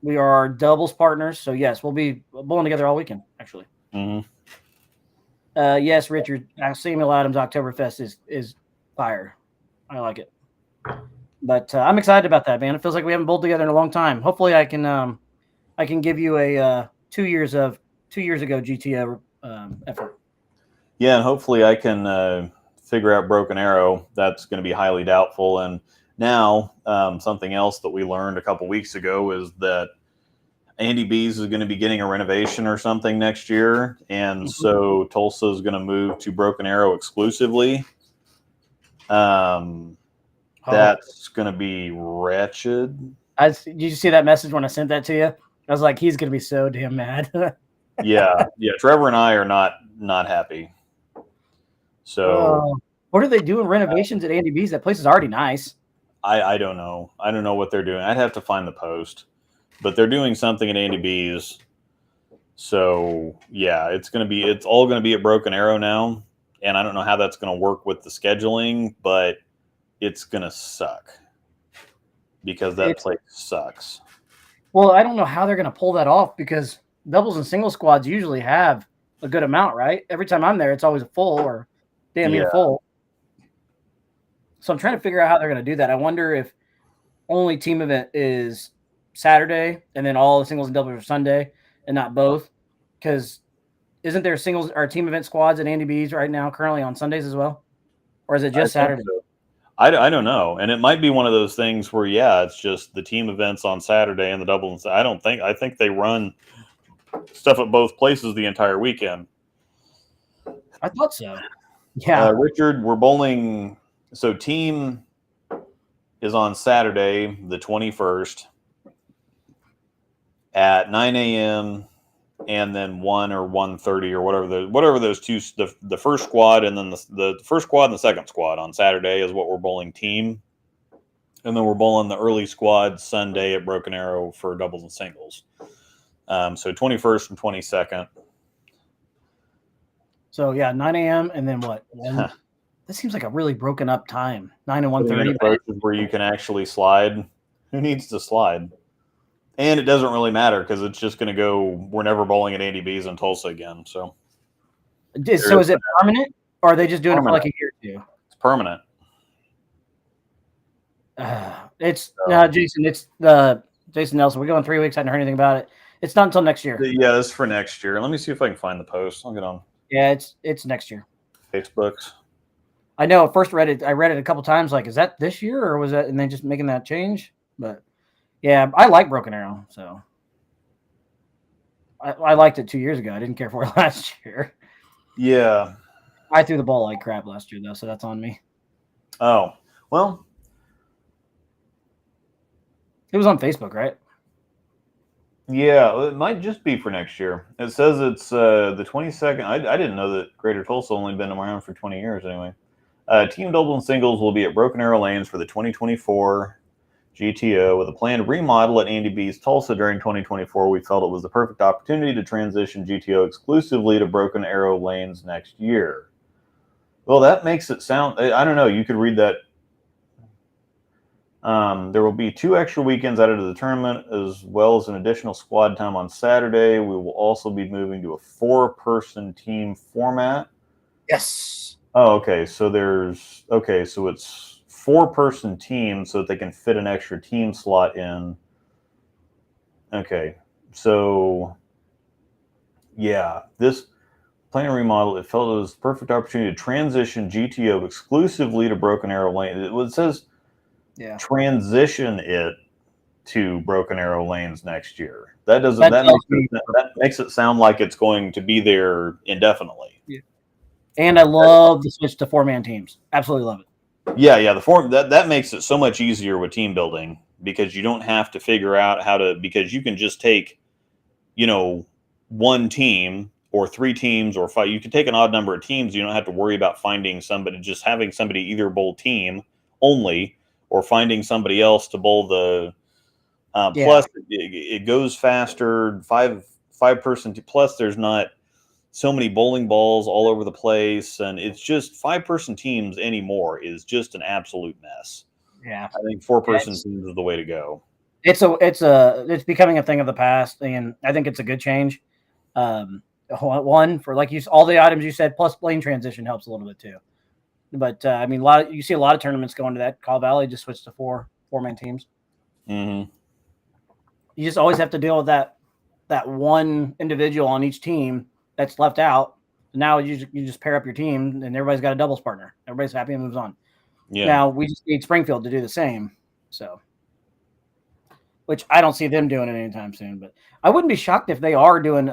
we are doubles partners. So yes, we'll be bowling together all weekend actually. Yes, Richard, Samuel Adams Oktoberfest is fire. I like it. But I'm excited about that, man. It feels like we haven't bowled together in a long time. Hopefully I can give you a 2 years ago GTO effort. yeah, and hopefully I can figure out Broken Arrow. That's going to be highly doubtful. And now something else that we learned a couple weeks ago is that Andy B's is going to be getting a renovation or something next year, and so Tulsa is going to move to Broken Arrow exclusively. That's going to be wretched. Did you see that message when I sent that to you? I was like, he's going to be so damn mad. yeah. Trevor and I are not happy. So what are they doing renovations at Andy B's? That place is already nice. I don't know. I don't know what they're doing. I'd have to find the post. But they're doing something at Andy B's. So yeah, it's all going to be at Broken Arrow now. And I don't know how that's going to work with the scheduling, but it's going to suck because that place sucks. Well, I don't know how they're going to pull that off because doubles and single squads usually have a good amount, right? Every time I'm there, it's always a full or damn near full. So I'm trying to figure out how they're going to do that. I wonder if only team event is Saturday and then all the singles and doubles are Sunday and not both, because isn't there singles or team event squads at Andy B's right now currently on Sundays as well, or is it just Saturday? So. I don't know, and it might be one of those things where it's just the team events on Saturday and the doubles. I think they run stuff at both places the entire weekend. I thought so. Yeah, Richard, we're bowling. So team is on Saturday the 21st. At 9 a.m. and then 1 or 1:30 or whatever those two, the first squad and then the first squad and the second squad on Saturday is what we're bowling team, and then we're bowling the early squad Sunday at Broken Arrow for doubles and singles. So 21st and 22nd. So 9 a.m. and then what? This seems like a really broken up time. 9 and 1:30. Where you can actually slide. Who needs to slide? And it doesn't really matter because it's just going to go. We're never bowling at Andy B's in Tulsa again. So is it permanent, or are they just doing it for like a year or two? It's permanent. Jason. It's the Jason Nelson. We're going 3 weeks. I haven't heard anything about it. It's not until next year. Yeah, this is for next year. Let me see if I can find the post. I'll get on. Yeah, it's next year. Facebook's. I know. First read it. I read it a couple times. Like, is that this year or was that? And then just making that change, but. Yeah, I like Broken Arrow, so I liked it 2 years ago. I didn't care for it last year. Yeah. I threw the ball like crap last year, though, so that's on me. Oh, well. It was on Facebook, right? Yeah, it might just be for next year. It says it's the 22nd. I didn't know that Greater Tulsa only been around for 20 years anyway. Team double and singles will be at Broken Arrow Lanes for the 2024 GTO. With a planned remodel at Andy B's Tulsa during 2024, we felt it was the perfect opportunity to transition GTO exclusively to Broken Arrow Lanes next year. Well, that makes it sound, I don't know, you could read that. There will be 2 extra weekends added to the tournament, as well as an additional squad time on Saturday. We will also be moving to a 4-person team format. Yes. Oh, okay. So so it's 4-person team so that they can fit an extra team slot in. Okay. So yeah, this plan and remodel. It felt it was the perfect opportunity to transition GTO exclusively to Broken Arrow Lane. It says transition it to Broken Arrow Lanes next year. That doesn't that makes it sound like it's going to be there indefinitely. Yeah. And I love the switch to 4-man teams. Absolutely love it. Yeah, the form that makes it so much easier with team building because you don't have to figure out how to, because you can just take, one team or 3 teams or 5. You can take an odd number of teams. You don't have to worry about finding somebody, just having somebody either bowl team only or finding somebody else to bowl the. Plus, it goes faster. 5-person plus. There's not so many bowling balls all over the place, and it's just 5-person teams anymore is just an absolute mess. Yeah, I think 4-person teams is the way to go. It's becoming a thing of the past, and I think it's a good change. One for all the items you said, plus lane transition helps a little bit too. But you see a lot of tournaments going to that. Call Valley just switched to 4-man teams. Mm-hmm. You just always have to deal with that one individual on each team that's left out. Now you just pair up your team, and everybody's got a doubles partner. Everybody's happy and moves on. Yeah. Now we just need Springfield to do the same. So, which I don't see them doing it anytime soon. But I wouldn't be shocked if they are doing.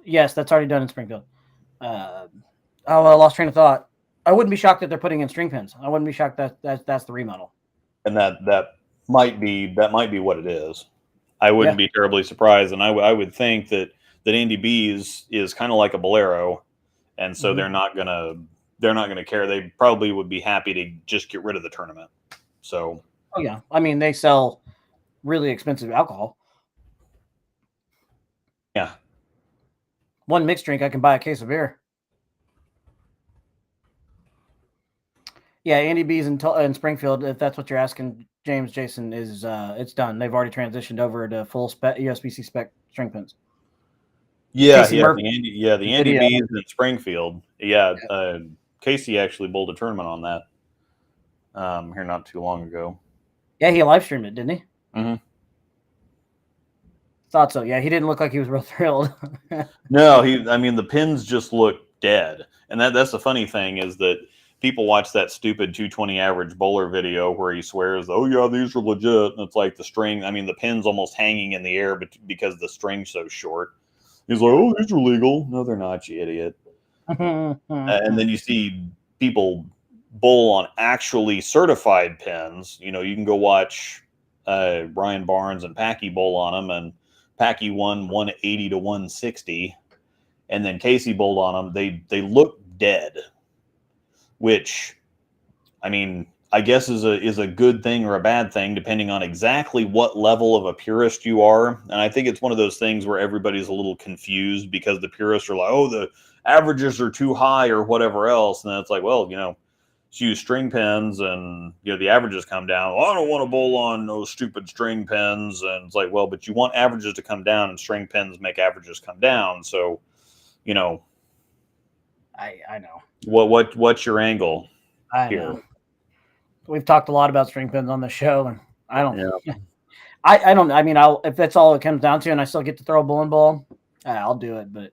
Yes, that's already done in Springfield. I lost train of thought. I wouldn't be shocked that they're putting in string pins. I wouldn't be shocked that's the remodel. And that might be what it is. I wouldn't be terribly surprised, and I would think that Andy B is kind of like a Bolero, and so they're not gonna care. They probably would be happy to just get rid of the tournament. So, they sell really expensive alcohol. Yeah, one mixed drink, I can buy a case of beer. Yeah, Andy B's in Springfield, if that's what you're asking, Jason, is it's done. They've already transitioned over to full spec USBC spec string pins. The Andy B's in Springfield. Casey actually bowled a tournament on that here not too long ago. Yeah, he live streamed it, didn't he? Mm-hmm. Thought so. Yeah, he didn't look like he was real thrilled. No, the pins just look dead, and that's the funny thing is that people watch that stupid 220 average bowler video where he swears, "Oh yeah, these are legit," and it's like the string. The pin's almost hanging in the air, but because the string's so short, he's like, "Oh, these are legal." No, they're not, you idiot. And then you see people bowl on actually certified pins. You can go watch Ryan Barnes and Packy bowl on them, and Packy won 180 to 160, and then Casey bowled on them. They look dead, which, I guess is a good thing or a bad thing, depending on exactly what level of a purist you are. And I think it's one of those things where everybody's a little confused because the purists are like, "Oh, the averages are too high," or whatever else. And then it's like, well, just use string pins and, the averages come down. Well, I don't want to bowl on those stupid string pins. And it's like, well, but you want averages to come down, and string pins make averages come down. So, I know. What's your angle here? Know. We've talked a lot about string pins on the show, and I don't. Yeah. I don't. If that's all it comes down to, and I still get to throw a bowling ball, I'll do it. But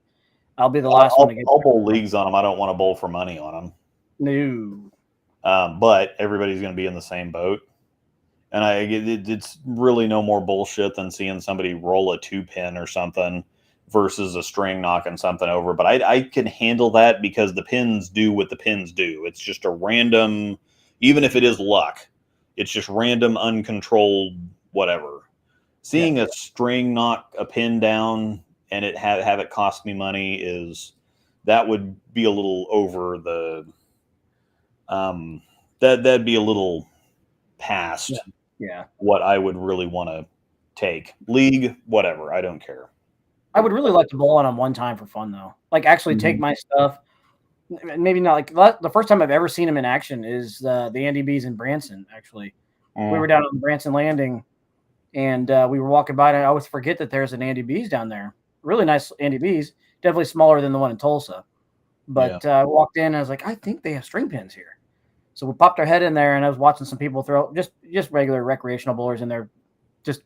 I'll be the last one to get. I'll bowl leagues on them. I don't want to bowl for money on them. No. But everybody's going to be in the same boat, and it's really no more bullshit than seeing somebody roll a 2-pin or something versus a string knocking something over. But I can handle that because the pins do what the pins do. It's just a random, even if it is luck, it's just random, uncontrolled, whatever. Seeing a string knock a pin down and it have it cost me money that would be a little over the, that'd be a little past what I would really want to take. League, whatever, I don't care. I would really like to bowl on them one time for fun, though. Actually take my stuff. Maybe not the first time I've ever seen him in action is the Andy B's in Branson. Actually, we were down on Branson Landing, and we were walking by, and I always forget that there's an Andy B's down there. Really nice Andy B's, definitely smaller than the one in Tulsa. But I walked in, and I was like, I think they have string pins here. So we popped our head in there, and I was watching some people throw just regular recreational bowlers in there, just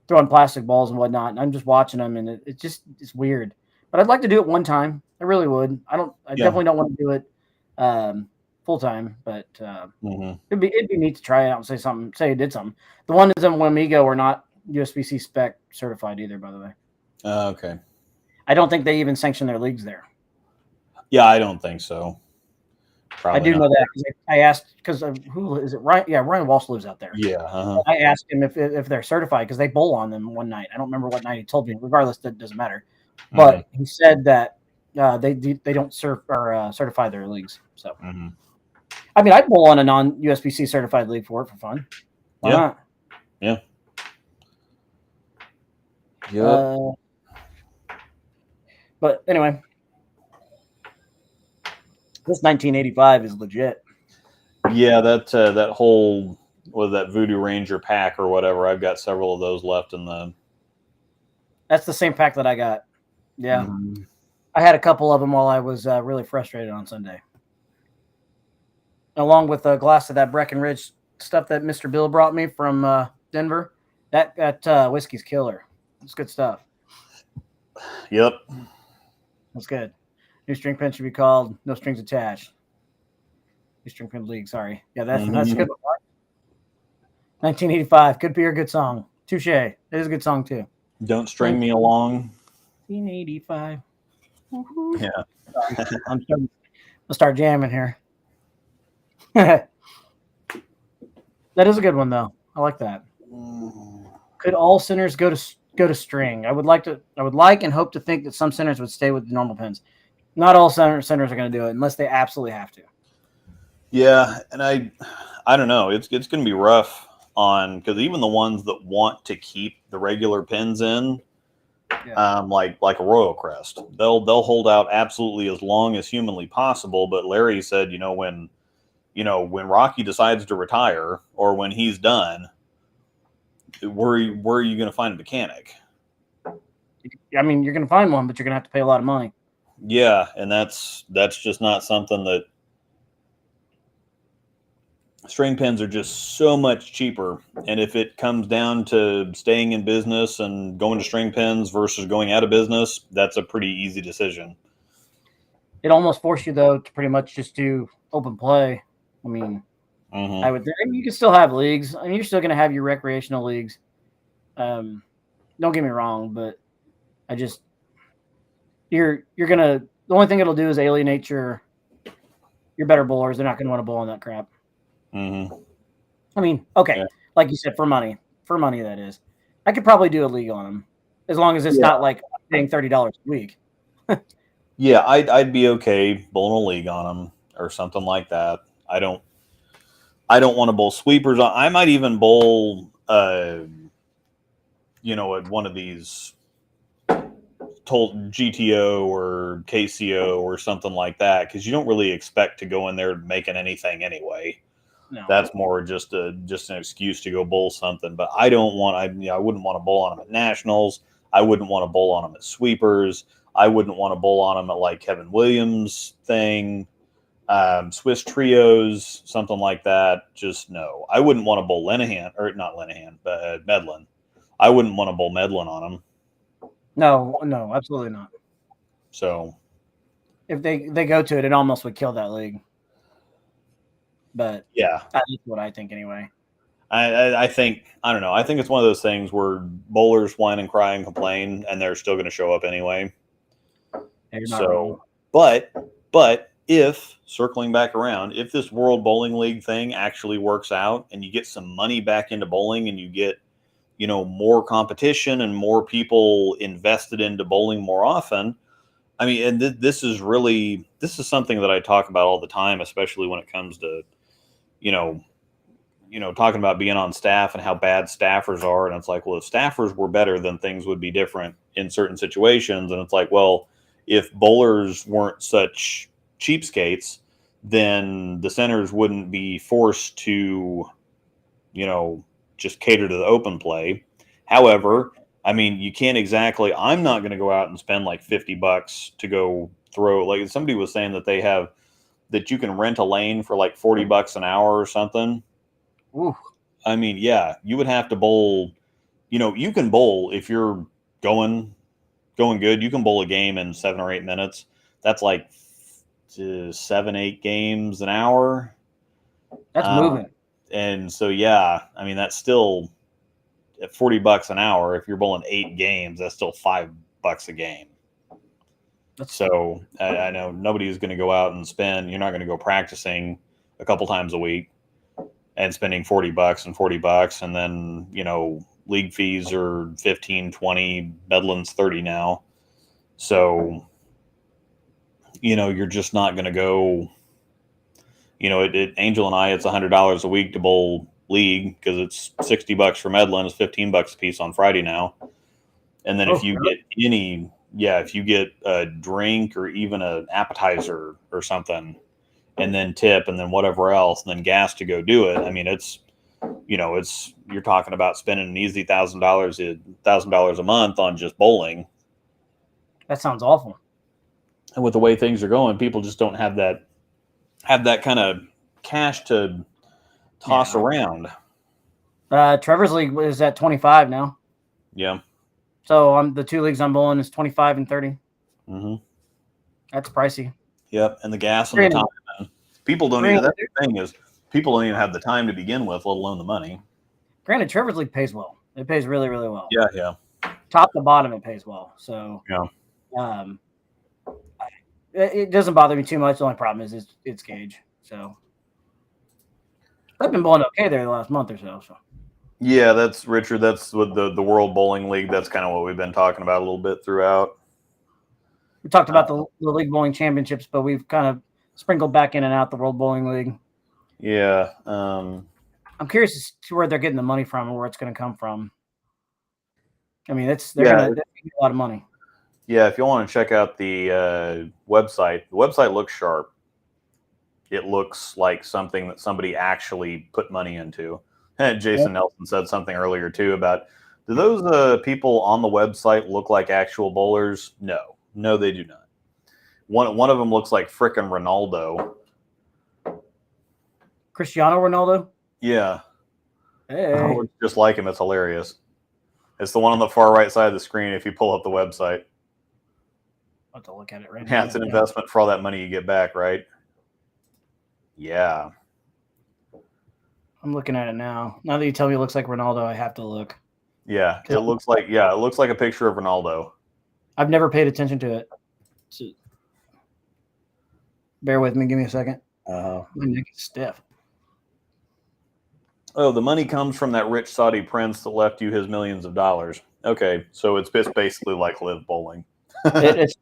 throwing plastic balls and whatnot. And I'm just watching them, and it's weird. But I'd like to do it one time. I really would. I definitely don't want to do it full time, but it'd be neat to try it out and say I did something. The ones in Wamigo are not USBC spec certified either, by the way. Okay. I don't think they even sanction their leagues there. Yeah, I don't think so. Probably I do know that because I asked because who is it? Ryan, yeah, Ryan Walsh lives out there. Yeah, I asked him if they're certified because they bowl on them one night. I don't remember what night he told me. Regardless, that doesn't matter. But he said that they don't certify their leagues. So, I mean, I'd bowl on a non-USBC certified league for fun. Why not? Yeah. Yeah. But anyway, this 1985 is legit. Yeah, that whole that Voodoo Ranger pack or whatever. I've got several of those left in the. That's the same pack that I got. Yeah, I had a couple of them while I was really frustrated on Sunday, along with a glass of that Breckenridge stuff that Mr. Bill brought me from Denver. That whiskey's killer. It's good stuff. Yep. That's good. New string pin should be called No Strings Attached. New string pin league, sorry. Yeah, that's a good one. 1985. Could be a good song. Touche. It is a good song, too. Don't String Me Along. 1985. Yeah. I'll start jamming here. That is a good one, though. I like that. Could all centers go to string? I would like and hope to think that some centers would stay with the normal pins. Not all centers are going to do it unless they absolutely have to. Yeah, and I don't know. It's going to be rough because even the ones that want to keep the regular pins in, like a Royal Crest, they'll hold out absolutely as long as humanly possible. But Larry said, when Rocky decides to retire or when he's done, where are you going to find a mechanic? I mean, you're going to find one, but you're going to have to pay a lot of money. Yeah, and that's just not something that string pins are just so much cheaper. And if it comes down to staying in business and going to string pins versus going out of business, that's a pretty easy decision. It almost forced you, though, to pretty much just do open play. I mean, I would think you can still have leagues. I mean, you're still going to have your recreational leagues. Don't get me wrong, but you're gonna. The only thing it'll do is alienate your better bowlers. They're not going to want to bowl on that crap. I mean, okay, like you said, for money, that is. I could probably do a league on them as long as it's not like paying $30 a week. Yeah, I'd be okay bowling a league on them or something like that. I don't want to bowl sweepers. I might even bowl, at one of these GTO or KCO or something like that, because you don't really expect to go in there making anything anyway. No. That's more just an excuse to go bowl something. But I wouldn't want to bowl on them at nationals. I wouldn't want to bowl on them at sweepers. I wouldn't want to bowl on them at like Kevin Williams thing. Swiss trios, something like that. Just no. I wouldn't want to bowl but Medlin. I wouldn't want to bowl Medlin on them. No, absolutely not. So if they go to it, it almost would kill that league. But yeah, that's what I think anyway. I think, I don't know. I think it's one of those things where bowlers whine and cry and complain, and they're still going to show up anyway. So, but if, circling back around, if this World Bowling League thing actually works out and you get some money back into bowling and you get, more competition and more people invested into bowling more often, I mean, and this is something that I talk about all the time, especially when it comes to, talking about being on staff and how bad staffers are. And it's like, well, if staffers were better, then things would be different in certain situations. And it's like, well, if bowlers weren't such cheapskates, then the centers wouldn't be forced to, just cater to the open play. However, I mean, you can't exactly, I'm not going to go out and spend like $50 to go throw, like somebody was saying that you can rent a lane for like $40 an hour or something. Ooh. I mean, yeah, you would have to bowl, you can bowl if you're going good. You can bowl a game in 7 or 8 minutes. That's like 7, 8 games an hour. That's moving. And so, yeah, I mean, that's still at $40 an hour. If you're bowling 8 games, that's still $5 a game. So I know nobody's going to go out and spend. You're not going to go practicing a couple times a week and spending $40 and $40, and then league fees are 15, 20, Medlin's 30 now. So you're just not going to go. Angel and I, it's $100 a week to bowl league because it's $60 for Medlin, it's $15 a piece on Friday now. And then if you get a drink or even an appetizer or something, and then tip, and then whatever else, and then gas to go do it. I mean, you're talking about spending an easy $1,000 a month on just bowling. That sounds awful. And with the way things are going, people just don't have that kind of cash to toss around. Trevor's league is at 25 now. Yeah. So the 2 leagues I'm bowling is 25 and 30. Mm-hmm. That's pricey. Yep, and the gas and the time. People don't even. That's the thing is, people don't even have the time to begin with, let alone the money. Granted, Trevor's league pays well. It pays really, really well. Yeah. Top to bottom, it pays well. So yeah. It doesn't bother me too much. The only problem is it's gauge. So I've been bowling okay there the last month or so. Yeah, that's Richard. That's with the World Bowling League. That's kind of what we've been talking about a little bit throughout. We talked about the League Bowling Championships, but we've kind of sprinkled back in and out the World Bowling League. Yeah. I'm curious as to where they're getting the money from and where it's going to come from. I mean, they're going to get a lot of money. Yeah, if you want to check out the website looks sharp. It looks like something that somebody actually put money into. And Jason Nelson said something earlier, too, about, do those people on the website look like actual bowlers? No, they do not. One of them looks like frickin' Ronaldo. Cristiano Ronaldo? Yeah. Hey. Looks just like him. It's hilarious. It's the one on the far right side of the screen if you pull up the website. I'll have to look at it right now. Yeah, it's an investment for all that money you get back, right? Yeah. I'm looking at it now. Now that you tell me it looks like Ronaldo, I have to look. Yeah, it looks like a picture of Ronaldo. I've never paid attention to it. So, bear with me. Give me a second. My neck is stiff. Oh, the money comes from that rich Saudi prince that left you his millions of dollars. Okay, so it's basically like Live Bowling. It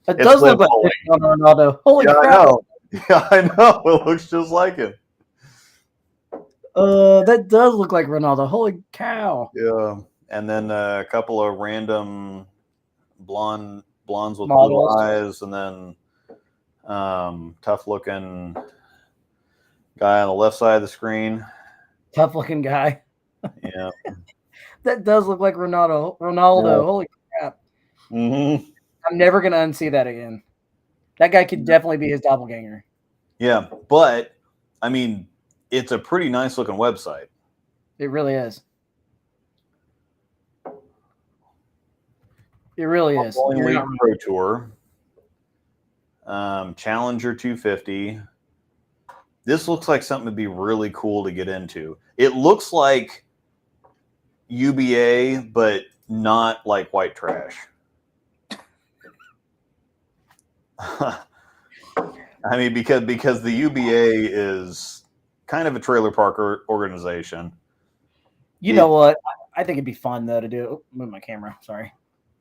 does look like Ronaldo. Holy crap! I know. Yeah, I know. It looks just like him. That does look like Ronaldo. Holy cow! Yeah, and then a couple of random blondes with models. blue eyes, and then tough looking guy on the left side of the screen. Tough looking guy. Yeah, that does look like Ronaldo. Yeah. Holy crap! Mm-hmm. I'm never gonna unsee that again. That guy could definitely be his doppelganger. Yeah, but I mean, it's a pretty nice looking website. It really is. It really is. League Pro Tour, Challenger 250. This looks like something to be really cool to get into. It looks like UBA, but not like white trash. I mean, because the UBA is kind of a trailer park organization. You know what? I think it'd be fun though to do. Oh, move my camera. Sorry.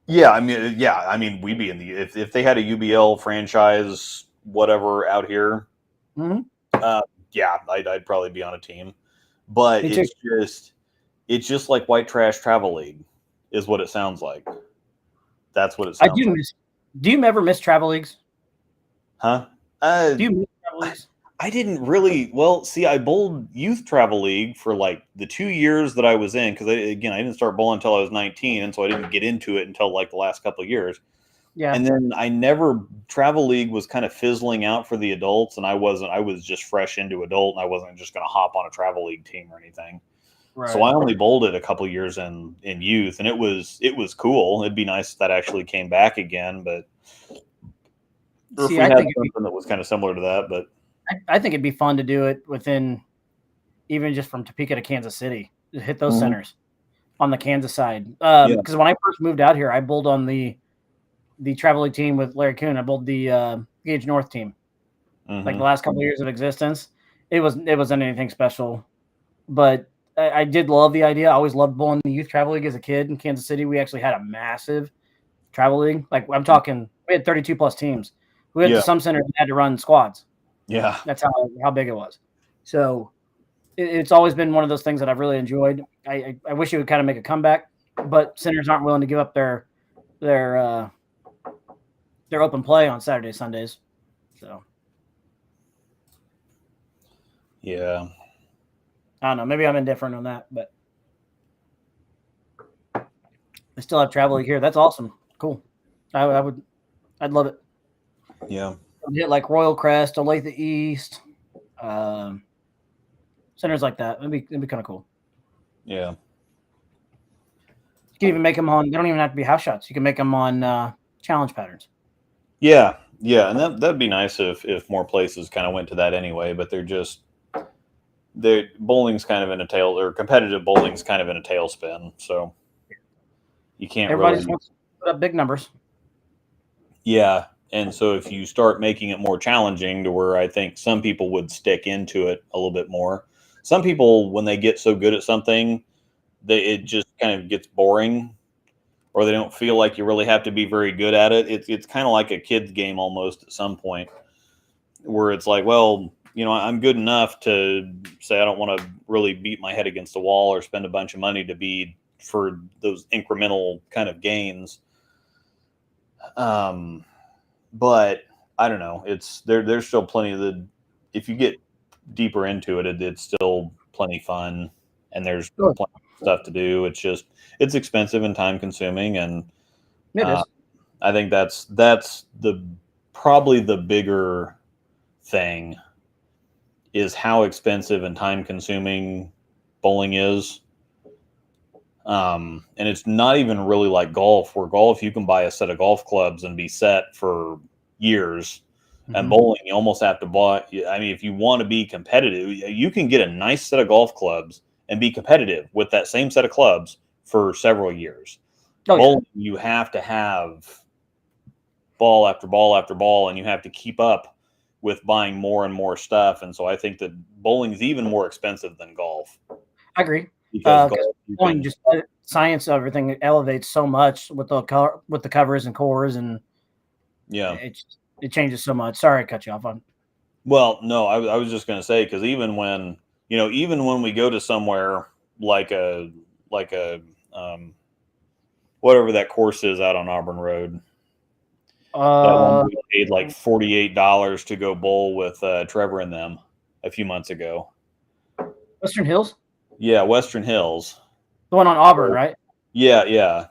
Yeah, I mean, we'd be in the if they had a UBL franchise, whatever out here. Mm-hmm. I'd probably be on a team, but it's just like white trash travel league, is what it sounds like. That's what it sounds like. Do you ever miss travel leagues? Huh? Do you miss travel leagues? I didn't really. Well, see, I bowled youth travel league for like the 2 years that I was in, because I didn't start bowling until I was 19, and so I didn't get into it until like the last couple of years. Yeah. And then travel league was kind of fizzling out for the adults, and I was just fresh into adult, and I wasn't just going to hop on a travel league team or anything. So I only bowled it a couple years in youth, and it was cool. It'd be nice if that actually came back again, but or if we had something that was kind of similar to that. But I think it'd be fun to do it within, even just from Topeka to Kansas City, to hit those centers on the Kansas side. Because when I first moved out here, I bowled on the travel league team with Larry Kuhn. I bowled the Gage North team, like the last couple of years of existence. It wasn't anything special, but I did love the idea. I always loved bowling the youth travel league as a kid in Kansas City. We actually had a massive travel league. Like I'm talking, we had 32 plus teams. We had some centers that had to run squads. Yeah, that's how big it was. So it's always been one of those things that I've really enjoyed. I wish it would kind of make a comeback, but centers aren't willing to give up their open play on Saturdays, Sundays. So yeah. I don't know. Maybe I'm indifferent on that, but I still have travel league here. That's awesome. Cool. I'd love it. Yeah. I'd hit like Royal Crest, Olathe East, centers like that. It'd be kind of cool. Yeah. You can even make them on. They don't even have to be house shots. You can make them on challenge patterns. Yeah, and that'd be nice if more places kind of went to that anyway. But bowling's kind of in a competitive bowling's kind of in a tailspin, so you can't. Everybody just wants to put up big numbers. Yeah, and so if you start making it more challenging to where I think some people would stick into it a little bit more. Some people, when they get so good at something, it just kind of gets boring, or they don't feel like you really have to be very good at it. It's kind of like a kid's game almost at some point, where it's like, well, I'm good enough to say I don't want to really beat my head against the wall or spend a bunch of money to be for those incremental kind of gains. But I don't know. There's still plenty of if you get deeper into it, it's still plenty fun, and there's plenty of stuff to do. It's expensive and time consuming, and I think that's probably the bigger thing is how expensive and time consuming bowling is. And it's not even really like golf, where golf, you can buy a set of golf clubs and be set for years. And bowling, you almost have to buy. I mean, if you want to be competitive, you can get a nice set of golf clubs and be competitive with that same set of clubs for several years. Bowling, you have to have ball after ball after ball, and you have to keep up with buying more and more stuff. And so I think that bowling is even more expensive than golf. I agree. Because bowling, just science of everything elevates so much with the covers and cores, and it changes so much. Sorry, I cut you off on. Well, no, I was just going to say, because even when we go to somewhere like a whatever that course is out on Auburn Road, that one we paid like $48 to go bowl with Trevor and them a few months ago. Western Hills? Yeah, Western Hills. The one on Auburn, right? Yeah.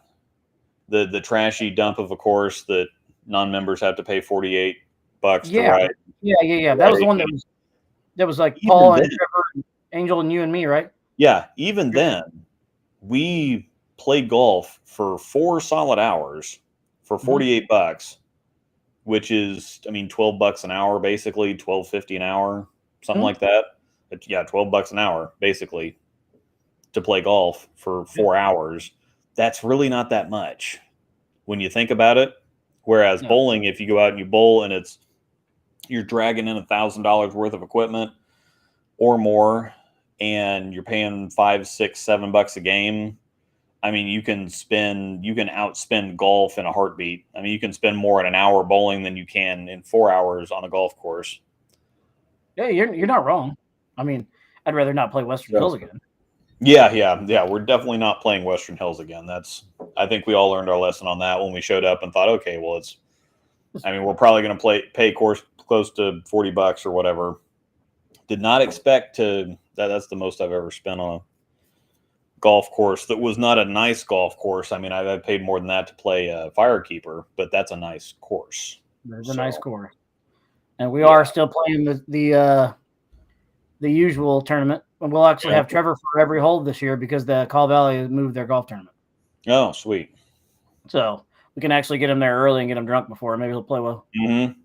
The trashy dump of a course that non-members have to pay $48 to ride. Yeah. That was the one that was like even Paul and Trevor, and Angel, and you and me, right? Yeah. Even then, we played golf for 4 solid hours for $48, which is, $12 an hour, basically $12.50 an hour, something like that. But yeah, $12 an hour, basically, to play golf for 4 hours. That's really not that much when you think about it. Whereas bowling, if you go out and you bowl and you're dragging in $1,000 worth of equipment or more, and you're paying $5, $6, $7 a game, you can outspend golf in a heartbeat. You can spend more in an hour bowling than you can in 4 hours on a golf course. Yeah, you're not wrong. I'd rather not play Western Hills again. Yeah. We're definitely not playing Western Hills again. I think we all learned our lesson on that when we showed up and thought, okay, well, we're probably going to pay course close to $40 or whatever. Did not expect that's the most I've ever spent on a golf course that was not a nice golf course. I've paid more than that to play Firekeeper, but that's a nice course. There's a nice course. And we are still playing the usual tournament And we'll actually have Trevor for every hole this year because the Call Valley has moved their golf tournament. Oh, sweet. So we can actually get him there early and get him drunk before. Maybe he'll play well. Mm-hmm.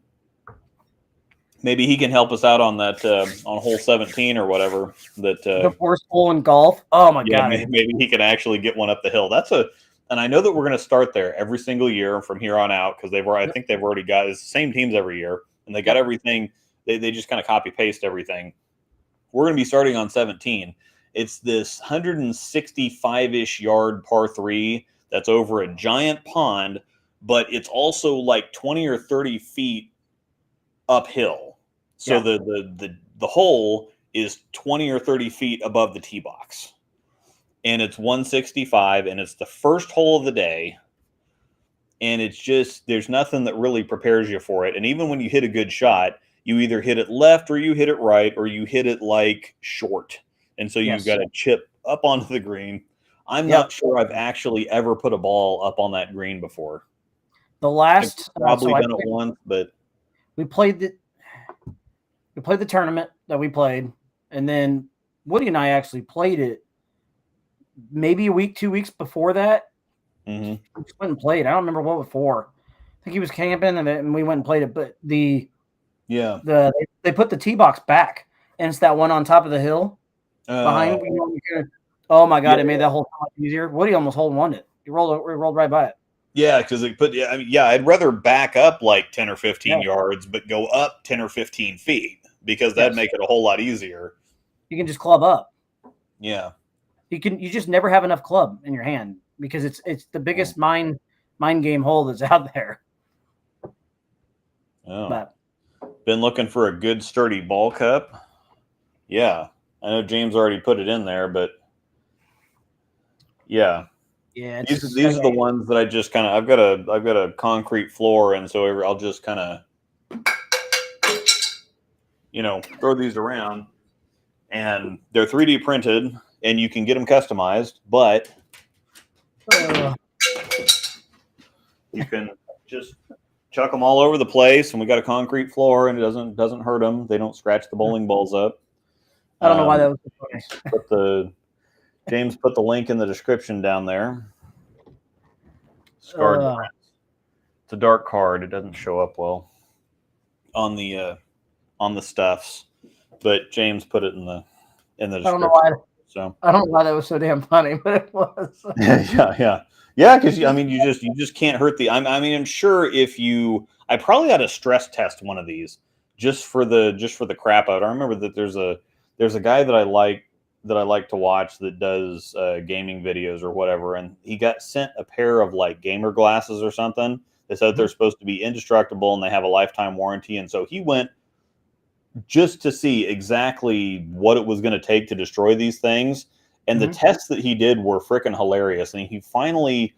Maybe he can help us out on that on hole 17 or whatever. The worst hole in golf. Oh my god! Maybe he can actually get one up the hill. And I know that we're going to start there every single year from here on out because I think they've already got it's the same teams every year and they got everything. They just kind of copy paste everything. We're going to be starting on 17. It's this 165-ish yard par 3 that's over a giant pond, but it's also like 20 or 30 feet uphill. So the hole is 20 or 30 feet above the tee box. And it's 165, and it's the first hole of the day. And it's just, there's nothing that really prepares you for it. And even when you hit a good shot, you either hit it left or you hit it right, or you hit it like short. And so you've got to chip up onto the green. I'm not sure I've actually ever put a ball up on that green before. The last I've probably done it once, but we played the tournament that we played, and then Woody and I actually played it maybe a week, 2 weeks before that. Mm-hmm. We just went and played. I don't remember what before. I think he was camping, and we went and played it. But they put the tee box back, and it's that one on top of the hill behind. Oh my god! It made that whole time easier. Woody almost hole won it. He rolled right by it. Yeah, because I'd rather back up like 10 or 15 yards, but go up 10 or 15 feet because that'd make it a whole lot easier. You can just club up. Yeah. You just never have enough club in your hand because it's the biggest mind game hole that's out there. Oh. But, been looking for a good sturdy ball cup. Yeah. I know James already put it in there, but yeah. Yeah, these are the ones that I just kind of I've got a concrete floor, and so I'll just kind of throw these around, and they're 3D printed, and you can get them customized, but you can just chuck them all over the place, and we got a concrete floor, and it doesn't hurt them. They don't scratch the bowling balls up. I don't know why that was so funny. James put the link in the description down there. Scarred Prince. It's a dark card. It doesn't show up well on the stuffs, but James put it in the description. I don't know why that was so damn funny, but it was. yeah. Because you just can't hurt the. I'm sure I probably ought to stress test one of these just for the crap out. I remember that there's a guy that I like to watch that does gaming videos or whatever, and he got sent a pair of like gamer glasses or something. They said they're supposed to be indestructible and they have a lifetime warranty, and so he went just to see exactly what it was going to take to destroy these things. And the tests that he did were freaking hilarious. And he finally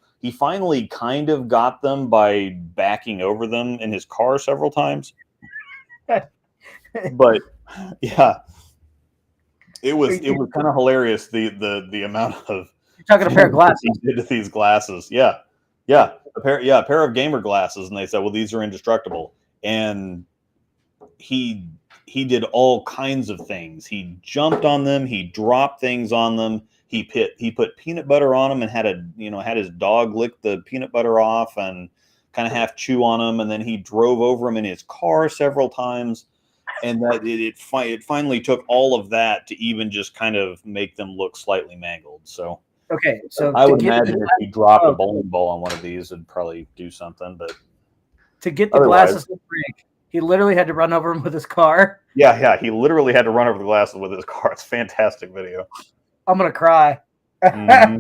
kind of got them by backing over them in his car several times. But yeah. It was kind of hilarious the amount of you're talking a pair of glasses he did to these glasses. Yeah. A pair of gamer glasses, and they said, well, these are indestructible. And he did all kinds of things. He jumped on them, he dropped things on them, he put peanut butter on them and had his dog lick the peanut butter off and kind of half chew on them, and then he drove over them in his car several times. And that it finally took all of that to even just kind of make them look slightly mangled. So I would imagine if you dropped a bowling ball on one of these, it'd probably do something. But to get the glasses to break, he literally had to run over them with his car. Yeah, he literally had to run over the glasses with his car. It's a fantastic video. I'm gonna cry. Mm-hmm.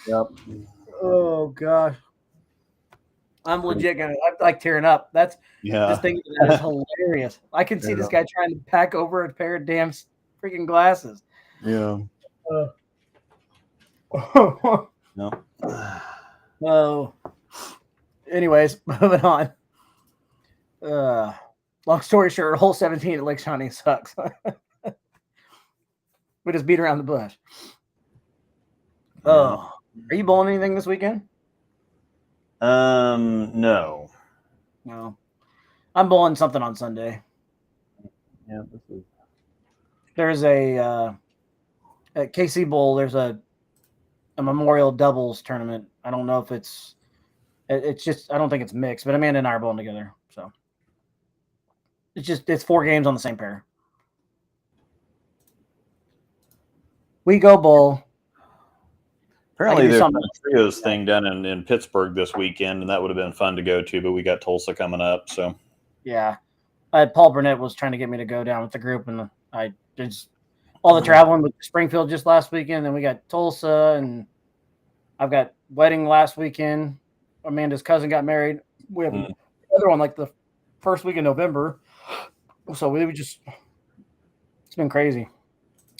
Yep. Oh gosh. I'm legit I'm like tearing up. This thing is hilarious. I can see this guy trying to pack over a pair of damn freaking glasses. Yeah. No. Oh. Anyways, moving on. Long story short, hole 17 at Lake Shawnee sucks. We just beat around the bush. Oh, are you bowling anything this weekend? No. No. I'm bowling something on Sunday. Yeah, this is there's a at KC Bowl. There's a memorial doubles tournament. I don't know if it's just, I don't think it's mixed, but Amanda and I are bowling together. So it's 4 games on the same pair. We go bowl. Apparently there's a trios thing done in Pittsburgh this weekend, and that would have been fun to go to, but we got Tulsa coming up. So yeah, Paul Burnett was trying to get me to go down with the group, and I just all the traveling with Springfield just last weekend. Then we got Tulsa, and I've got wedding last weekend. Amanda's cousin got married. We have another one like the first week in November. So it's been crazy.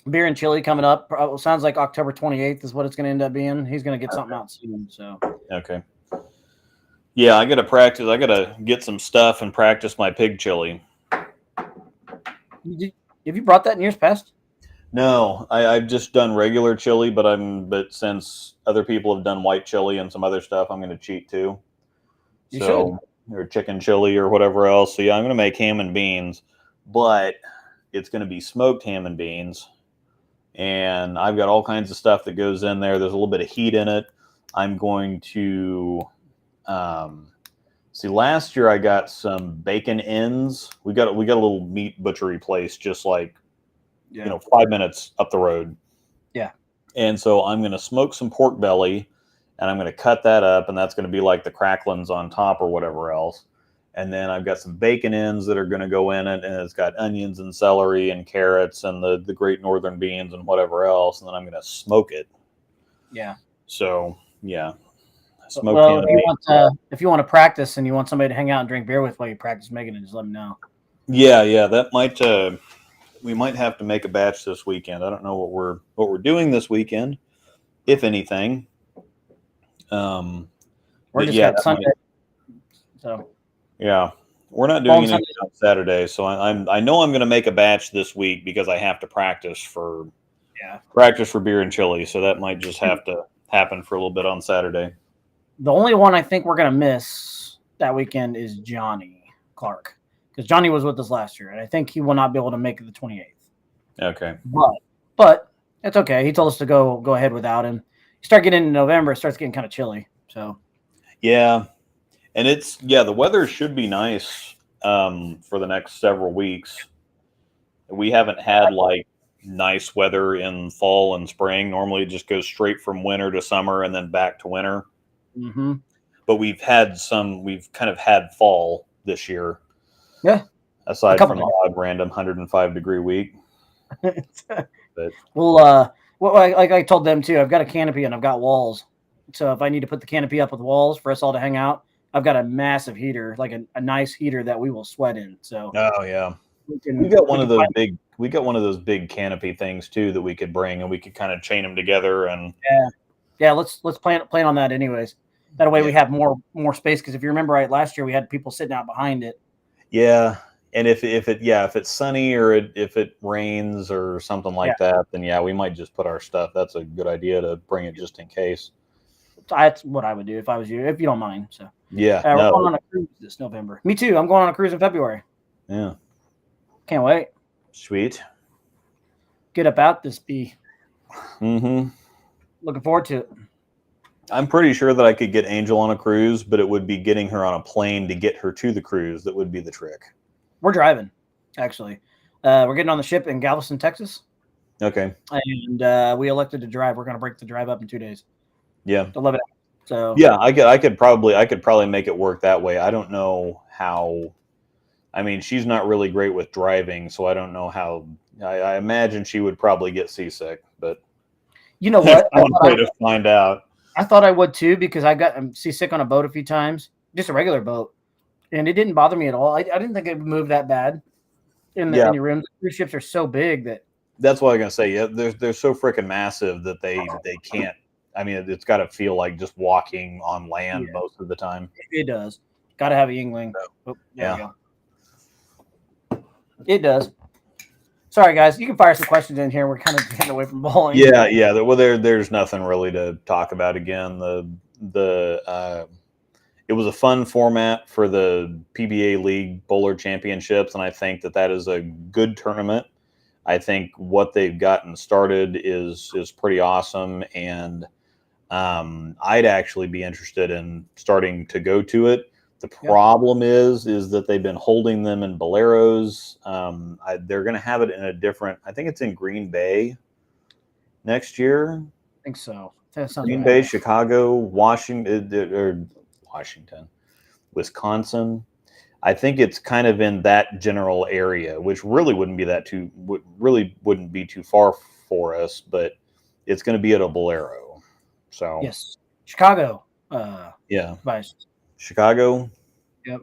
Beer and chili coming up. Sounds like October 28th is what it's going to end up being. He's going to get something out soon. So okay. Yeah, I got to practice. I got to get some stuff and practice my pig chili. Have you brought that in years past? No, I've just done regular chili, but since other people have done white chili and some other stuff, I'm going to cheat too. You should. Or chicken chili or whatever else. So yeah, I'm going to make ham and beans, but it's going to be smoked ham and beans. And I've got all kinds of stuff that goes in there. There's a little bit of heat in it. I'm going to see. Last year I got some bacon ends. We got a little meat butchery place just like 5 minutes up the road. Yeah. And so I'm going to smoke some pork belly, and I'm going to cut that up, and that's going to be like the cracklins on top or whatever else. And then I've got some bacon ends that are going to go in it, and it's got onions and celery and carrots and the great northern beans and whatever else. And then I'm going to smoke it. Yeah. So, yeah. Well, if you want to practice and you want somebody to hang out and drink beer with while you practice making it, just let me know. Yeah. That might we might have to make a batch this weekend. I don't know what we're doing this weekend, if anything. We're just got Sunday. So. Yeah, we're not doing anything on Saturday, so I know I'm going to make a batch this week because I have to practice for beer and chili. So that might just have to happen for a little bit on Saturday. The only one I think we're going to miss that weekend is Johnny Clark, because Johnny was with us last year, and I think he will not be able to make it the 28th. Okay, but it's okay. He told us to go ahead without him. You start getting into November, it starts getting kind of chilly. So yeah. And the weather should be nice for the next several weeks. We haven't had like nice weather in fall and spring. Normally it just goes straight from winter to summer and then back to winter. Mm-hmm. But we've kind of had fall this year. Yeah. Aside from the odd random 105-degree week. But like I told them too, I've got a canopy and I've got walls. So if I need to put the canopy up with walls for us all to hang out, I've got a massive heater, like a nice heater that we will sweat in. So we got one of those big canopy things too that we could bring, and we could kind of chain them together. And let's plan on that anyways. That way we have more space, because if you remember right, last year we had people sitting out behind it. Yeah, and if it's sunny or if it rains or something like that, then we might just put our stuff. That's a good idea to bring it just in case. That's what I would do if I was you, if you don't mind. So we're going on a cruise this November. Me too. I'm going on a cruise in February. Yeah, can't wait. Sweet. Get up out this bee. Mm-hmm. Looking forward to it. I'm pretty sure that I could get Angel on a cruise, but it would be getting her on a plane to get her to the cruise that would be the trick. We're driving, actually. We're getting on the ship in Galveston, Texas. Okay. And we elected to drive. We're going to break the drive up in 2 days. Yeah. 11 hours. So yeah, I could probably make it work that way. I don't know how. I mean, she's not really great with driving, so I don't know how. I imagine she would probably get seasick, but you know what? I'm afraid to find out. I thought I would too, because I got seasick on a boat a few times, just a regular boat, and it didn't bother me at all. I didn't think it would move that bad in your rooms. Cruise ships are so big that. That's what I was gonna say. Yeah, they're so freaking massive that they can't. I mean, it's got to feel like just walking on land most of the time. It does. Got to have a Yingling. Oh, there we go. It does. Sorry, guys. You can fire some questions in here. We're kind of getting away from bowling. Yeah. Well, there's nothing really to talk about. Again, it was a fun format for the PBA League Bowler Championships, and I think that is a good tournament. I think what they've gotten started is pretty awesome, and I'd actually be interested in starting to go to it. The problem is that they've been holding them in Boleros. They're going to have it in a different, I think it's in Green Bay next year. I think so. That sounds Green right. Bay, Chicago, Washington, Wisconsin. I think it's kind of in that general area, which really wouldn't be too far for us, but it's going to be at a Bolero. So yes, Chicago. Yeah, By Chicago. Yep.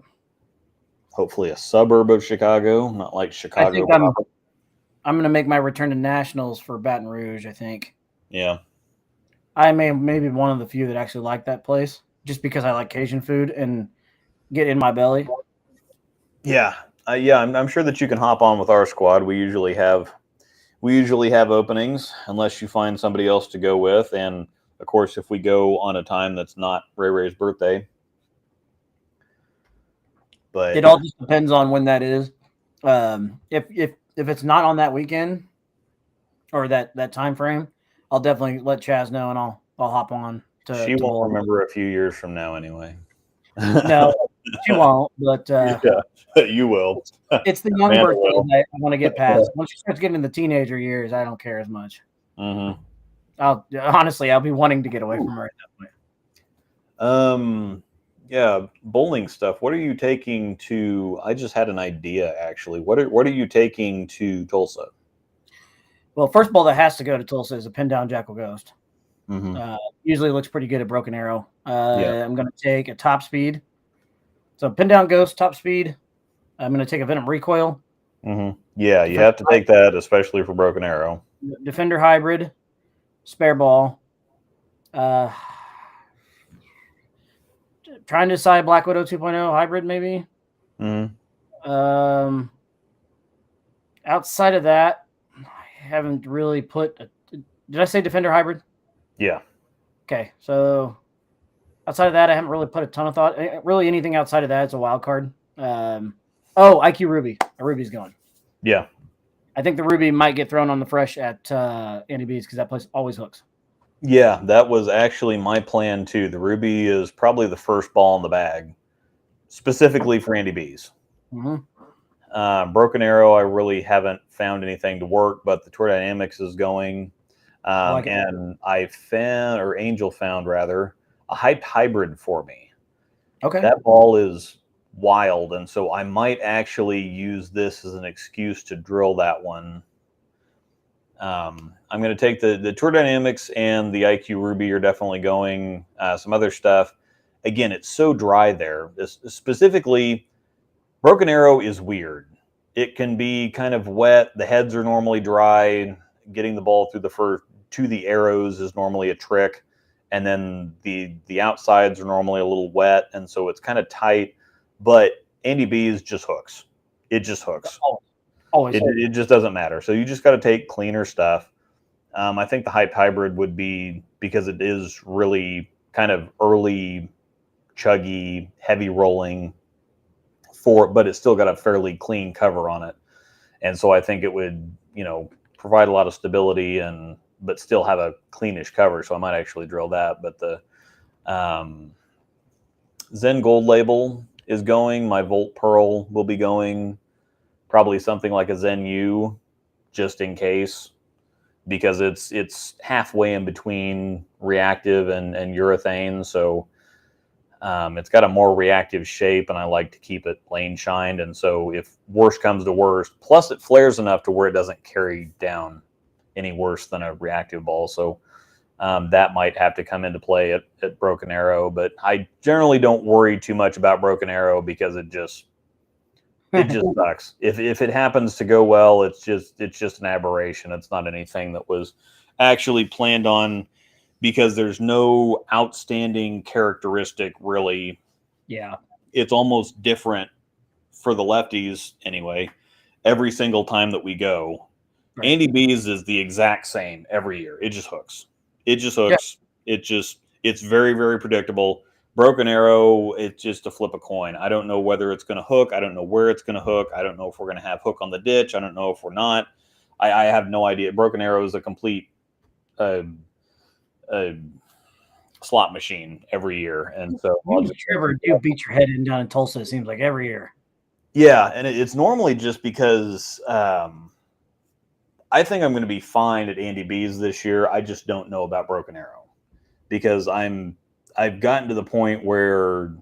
Hopefully a suburb of Chicago, not like Chicago. I think I'm going to make my return to nationals for Baton Rouge. I think. Yeah. I maybe one of the few that actually like that place, just because I like Cajun food and get in my belly. Yeah, I'm sure that you can hop on with our squad. We usually have openings, unless you find somebody else to go with, and of course, if we go on a time that's not Ray Ray's birthday. But it all just depends on when that is. If it's not on that weekend or that time frame, I'll definitely let Chaz know, and I'll hop on. She won't remember a few years from now, anyway. No, she won't. But yeah, you will. It's the young birthday that I want to get past. Once she starts getting in the teenager years, I don't care as much. Mm-hmm. I'll be wanting to get away from her at that point. Yeah, bowling stuff. What are you taking to? I just had an idea, actually. What are you taking to Tulsa? Well, first ball that has to go to Tulsa is a pin down Jackal Ghost. Mm-hmm. Usually looks pretty good at Broken Arrow. I'm going to take a top speed. So pin down Ghost, top speed. I'm going to take a Venom Recoil. Mm-hmm. Yeah, you have to take that, especially for Broken Arrow. Defender Hybrid, spare ball. Trying to decide Black Widow 2.0 hybrid, maybe. Mm-hmm. Outside of that, I haven't really put. Did I say Defender hybrid? Yeah. Okay, so outside of that, I haven't really put a ton of thought. Really, anything outside of that is a wild card. IQ Ruby. A Ruby's going. Yeah. I think the Ruby might get thrown on the fresh at Andy B's because that place always hooks. Yeah, that was actually my plan too. The Ruby is probably the first ball in the bag, specifically for Andy B's. Mm-hmm. Broken Arrow, I really haven't found anything to work, but the Tour Dynamics is going. And Angel found rather a hyped hybrid for me. Okay. That ball is wild, and so I might actually use this as an excuse to drill that one. I'm going to take the Tour Dynamics and the IQ Ruby are definitely going. Some other stuff. Again, it's so dry there. Specifically, Broken Arrow is weird. It can be kind of wet. The heads are normally dry. Getting the ball through to the arrows is normally a trick. And then the outsides are normally a little wet, and so it's kind of tight. But Andy B's just hooks. It just hooks. Always. It just doesn't matter. So you just got to take cleaner stuff. I think the hype hybrid would be, because it is really kind of early, chuggy, heavy rolling but it's still got a fairly clean cover on it. And so I think it would, provide a lot of stability but still have a cleanish cover. So I might actually drill that. But the Zen Gold label is going. My Volt Pearl will be going. Probably something like a Zen U, just in case, because it's halfway in between reactive and urethane. So it's got a more reactive shape, and I like to keep it lane shined. And so if worst comes to worst, plus it flares enough to where it doesn't carry down any worse than a reactive ball. So that might have to come into play at Broken Arrow. But I generally don't worry too much about Broken Arrow because it just sucks. If it happens to go well, it's just an aberration. It's not anything that was actually planned on, because there's no outstanding characteristic really. Yeah. It's almost different for the lefties anyway, every single time that we go. Right. Andy B's is the exact same every year. It just hooks. Yeah. It's very, very predictable. Broken Arrow, it's just a flip a coin. I don't know whether it's going to hook. I don't know where it's going to hook. I don't know if we're going to have hook on the ditch. I don't know if we're not. I have no idea. Broken Arrow is a complete slot machine every year, and so Trevor, you beat your head in down in Tulsa. It seems like every year. Yeah, and it's normally just because I think I'm going to be fine at Andy B's this year. I just don't know about Broken Arrow because I've gotten to the point where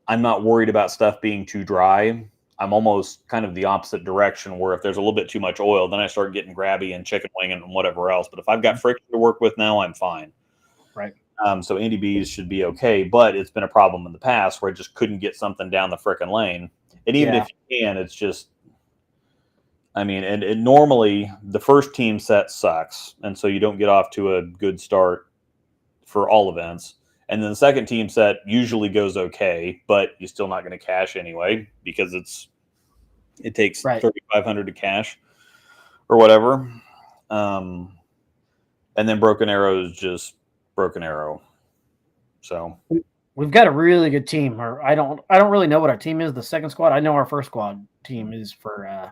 I'm not worried about stuff being too dry. I'm almost kind of the opposite direction where if there's a little bit too much oil, then I start getting grabby and chicken winging and whatever else. But if I've got friction to work with now, I'm fine. Right. So Andy B's should be okay, but it's been a problem in the past where I just couldn't get something down the frickin' lane. And even if you can, it's just, I mean, and normally the first team set sucks. And so you don't get off to a good start for all events. And then the second team set usually goes okay, but you're still not going to cash anyway because it takes 3,500 to cash or whatever. And then Broken Arrow is just Broken Arrow. So we've got a really good team. Or I don't really know what our team is. The second squad, I know our first squad team is for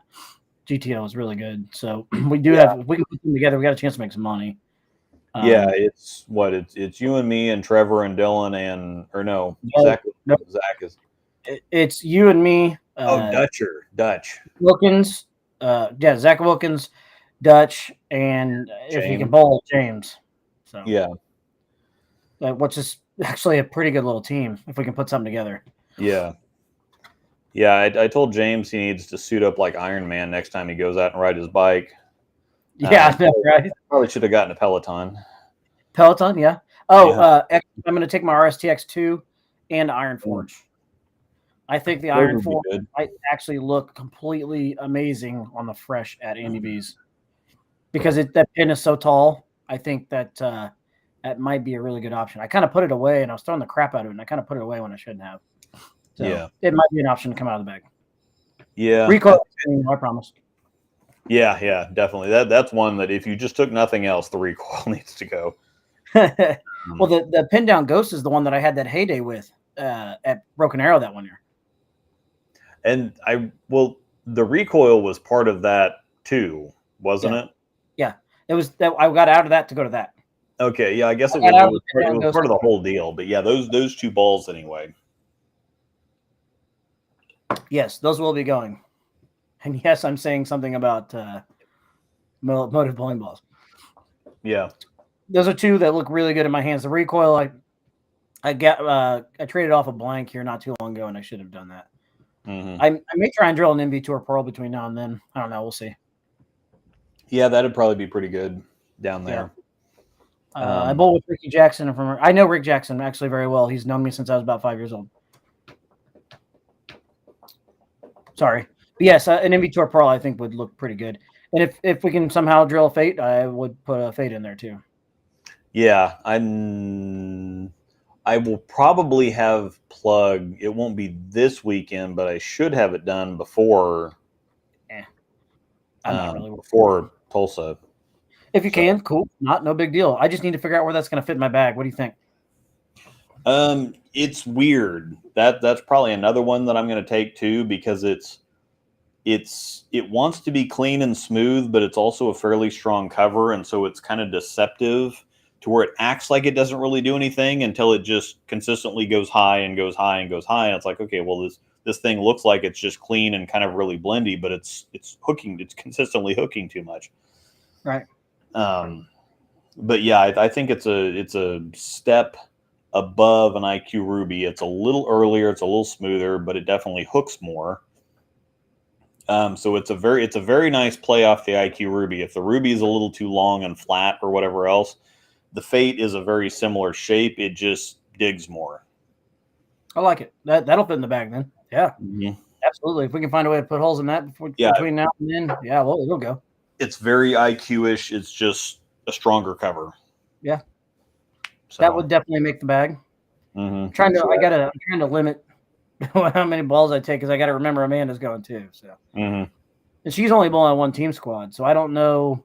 GTO is really good. So we do have, if we can put them together, we got a chance to make some money. It's you and me and Trevor and Dylan and Zach. No. Zach is. It's you and me. Dutch Wilkins. Zach Wilkins, Dutch, and James. If you can bowl, James. So which is actually a pretty good little team if we can put something together. Yeah. I told James he needs to suit up like Iron Man next time he goes out and ride his bike. Yeah, right. Probably should have gotten a Peloton. Yeah. I'm going to take my RSTX2 and Iron Forge. I think the Iron Forge might actually look completely amazing on the fresh at Andy B's because that pin is so tall. I think that that might be a really good option. I kind of put it away, and I was throwing the crap out of it, and I kind of put it away when I shouldn't have. So it might be an option to come out of the bag. Yeah. Recoil, I promise. Yeah, definitely. That's one that if you just took nothing else, the recoil needs to go. Well, the pin down Ghost is the one that I had that heyday with at Broken Arrow that 1 year. And the recoil was part of that too, wasn't it? Yeah, it was that I got out of that to go to that. Okay, yeah, I guess it was part of the whole deal. But yeah, those two balls anyway. Yes, those will be going. And yes, I'm saying something about motive bowling balls. Yeah. Those are two that look really good in my hands. The recoil, I traded off a blank here not too long ago, and I should have done that. Mm-hmm. I may try and drill an MV Tour Pearl between now and then. I don't know. We'll see. Yeah, that'd probably be pretty good down there. Yeah. I bowl with Ricky Jackson. I know Rick Jackson actually very well. He's known me since I was about 5 years old. Sorry. But yes, an MV Tour Pearl I think would look pretty good. And if we can somehow drill a Fate, I would put a Fate in there too. Yeah, I will probably have plug. It won't be this weekend, but I should have it done before before Tulsa. If you can, cool. No big deal. I just need to figure out where that's going to fit in my bag. What do you think? It's weird. That's probably another one that I'm going to take too because it wants to be clean and smooth, but it's also a fairly strong cover, and so it's kind of deceptive to where it acts like it doesn't really do anything until it just consistently goes high and goes high and goes high. And it's like, okay, well, this thing looks like it's just clean and kind of really blendy, but it's hooking. It's consistently hooking too much. Right. But yeah, I think it's a step above an IQ Ruby. It's a little earlier. It's a little smoother, but it definitely hooks more. So it's a very nice play off the IQ Ruby. If the Ruby is a little too long and flat or whatever else, the Fate is a very similar shape. It just digs more. I like it. That'll fit in the bag then. Yeah, absolutely. If we can find a way to put holes in that between now and then, it'll go. It's very IQ-ish. It's just a stronger cover. Yeah, so that would definitely make the bag. I'm trying to limit how many balls I take because I got to remember Amanda's going too. So, and she's only bowling on one team squad, so I don't know.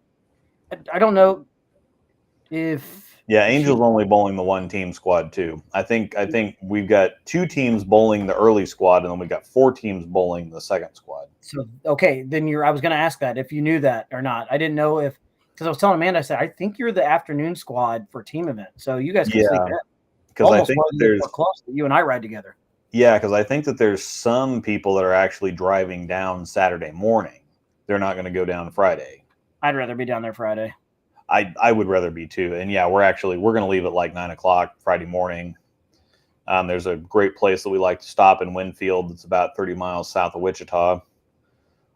Yeah, Angel's only bowling the one team squad too. I think we've got 2 teams bowling the early squad, and then we got 4 teams bowling the second squad. So okay, then I was going to ask that if you knew that or not. I didn't know because I was telling Amanda, I said I think you're the afternoon squad for team event, so you guys can sleep in. Because I think there's close that you and I ride together. Yeah, because I think that there's some people that are actually driving down Saturday morning. They're not going to go down Friday. I'd rather be down there Friday. I would rather be too. And yeah, we're going to leave at like 9 o'clock Friday morning. There's a great place that we like to stop in Winfield. It's about 30 miles south of Wichita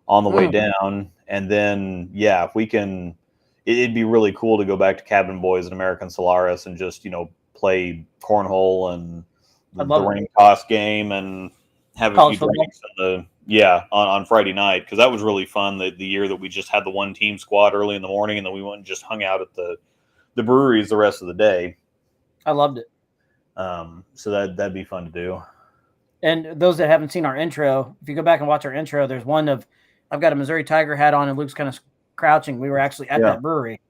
on the way down. And then, yeah, if we can, it'd be really cool to go back to Cabin Boys and American Solaris and just, play cornhole and the ring toss game and have a few drinks on Friday night, because that was really fun. The year that we just had the one team squad early in the morning, and then we went and just hung out at the breweries the rest of the day. I loved it. So that'd be fun to do. And those that haven't seen our intro, if you go back and watch our intro, there's one of I've got a Missouri Tiger hat on and Luke's kind of crouching. We were actually at that brewery.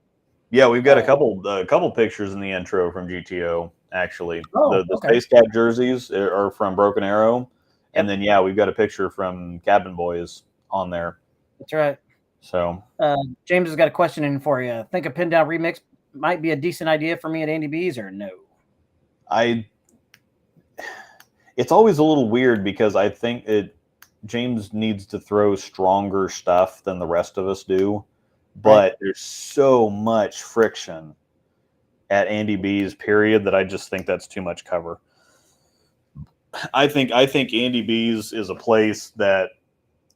Yeah, we've got a couple pictures in the intro from GTO. Actually, the Space Cat jerseys are from Broken Arrow, and then we've got a picture from Cabin Boys on there. That's right. So James has got a question in for you. Think a pin down remix might be a decent idea for me at Andy B's, or no? It's always a little weird because I think James needs to throw stronger stuff than the rest of us do, but there's so much friction at Andy B's period that I just think that's too much cover. I think Andy B's is a place that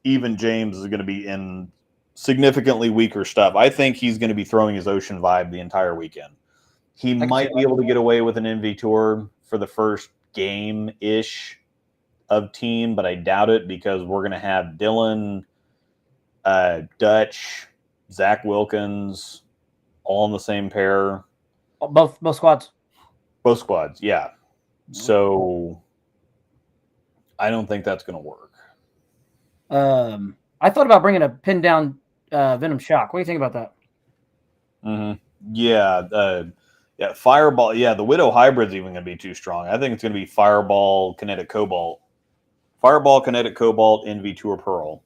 even James is going to be in significantly weaker stuff. I think he's going to be throwing his Ocean Vibe the entire weekend. He might be able to get away with an NV Tour for the first game-ish of team, but I doubt it, because we're going to have Dylan, Dutch, Zach Wilkins, all in the same pair. Both squads. Both squads, yeah. So I don't think that's going to work. I thought about bringing a pin down Venom Shock. What do you think about that? Mm-hmm. Yeah, Fireball. Yeah, the Widow Hybrid's even going to be too strong. I think it's going to be Fireball, Kinetic Cobalt. Fireball, Kinetic Cobalt, NV Tour Pearl.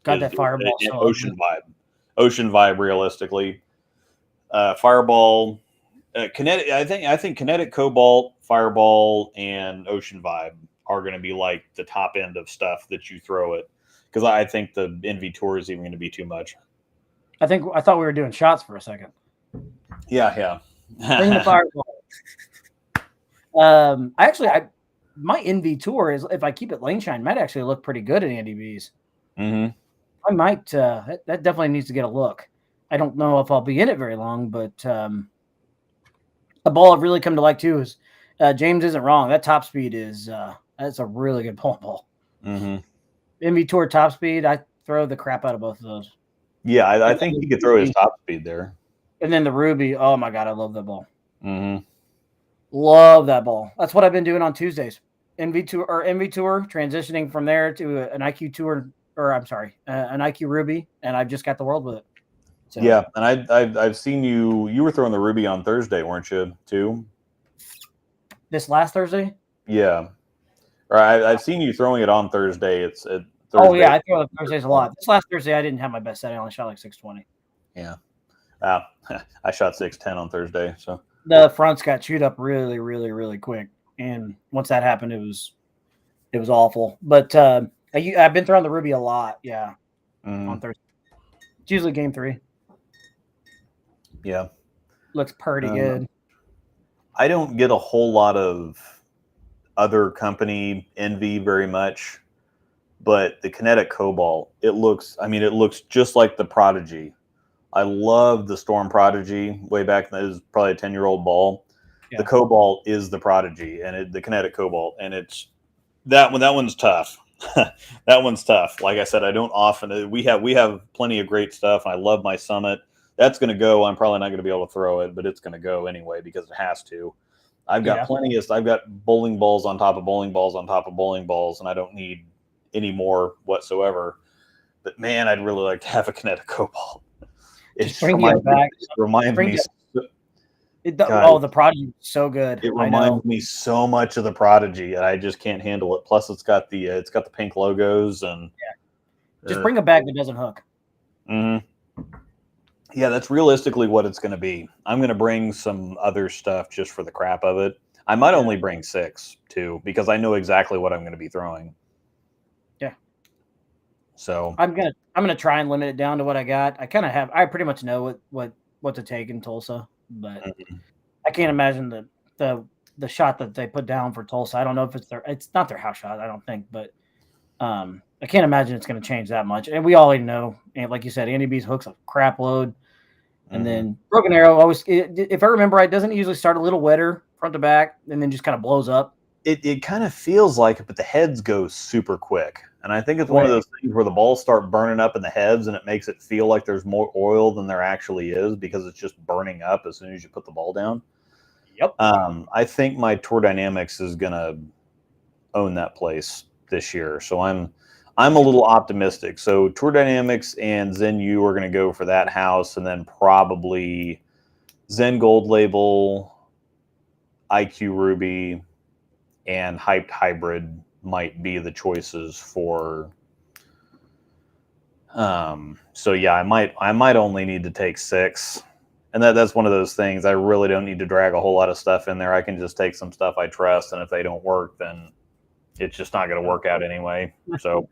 Got that Fireball. Ocean Vibe. Ocean Vibe, realistically. Fireball, Kinetic. I think Kinetic Cobalt, Fireball, and Ocean Vibe are going to be like the top end of stuff that you throw it, because I think the NV Tour is even going to be too much. I thought we were doing shots for a second. Yeah. Bring the Fireball. My NV Tour is, if I keep it lane shine, might actually look pretty good at Andy B's. Mm-hmm. I might. That definitely needs to get a look. I don't know if I'll be in it very long, but a ball I've really come to like too is James isn't wrong. That top speed is that's a really good ball. Mm-hmm. NV Tour top speed, I throw the crap out of both of those. Yeah, I think he could throw his top speed there. And then the Ruby, oh my God, I love that ball. Mm-hmm. Love that ball. That's what I've been doing on Tuesdays. NV Tour, transitioning from there to an IQ Tour, an IQ Ruby, and I've just got the world with it. So. Yeah, and I've seen you were throwing the Ruby on Thursday, weren't you, too? This last Thursday? Yeah. Or I've seen you throwing it on Thursday. It's Thursday. Oh, yeah, I throw it Thursdays a lot. This last Thursday, I didn't have my best set. I only shot like 620. Yeah. I shot 610 on Thursday. So the fronts got chewed up really, really, really quick. And once that happened, it was awful. But I've been throwing the Ruby a lot, on Thursday. It's usually game 3. Yeah. Looks pretty good. I don't get a whole lot of other company envy very much, but the Kinetic Cobalt, it looks just like the Prodigy. I love the Storm Prodigy way back then. It was probably a 10-year-old ball. Yeah. The Cobalt is the Prodigy, and the Kinetic Cobalt, and it's that one's tough. That one's tough. Like I said, I don't often. We have plenty of great stuff. I love my Summit. That's going to go. I'm probably not going to be able to throw it, but it's going to go anyway because it has to. I've got I've got bowling balls on top of bowling balls on top of bowling balls, and I don't need any more whatsoever. But man, I'd really like to have a Kinetic Cobalt. It reminds me. The Prodigy is so good. It reminds me so much of the Prodigy, and I just can't handle it. Plus, it's got the pink logos, and just bring a bag that doesn't hook. Mm-hmm. Yeah, that's realistically what it's going to be. I'm going to bring some other stuff just for the crap of it. I might only bring 6 too, because I know exactly what I'm going to be throwing. Yeah. So I'm gonna try and limit it down to what I got. I pretty much know what to take in Tulsa, but I can't imagine the shot that they put down for Tulsa. I don't know if it's not their house shot, I don't think, but I can't imagine it's going to change that much. And we already know, and like you said, Andy B's hooks a crap load. And then Broken Arrow always, if I remember right, doesn't usually start a little wetter front to back and then just kind of blows up. It kind of feels like it, but the heads go super quick. And I think it's one of those things where the balls start burning up in the heads and it makes it feel like there's more oil than there actually is because it's just burning up as soon as you put the ball down. Yep. I think my Tour Dynamics is going to own that place this year. So I'm a little optimistic. So Tour Dynamics and Zen U are going to go for that house, and then probably Zen Gold Label, IQ Ruby, and Hyped Hybrid might be the choices for. So yeah, I might only need to take 6, and that's one of those things. I really don't need to drag a whole lot of stuff in there. I can just take some stuff I trust, and if they don't work, then it's just not going to work out anyway. So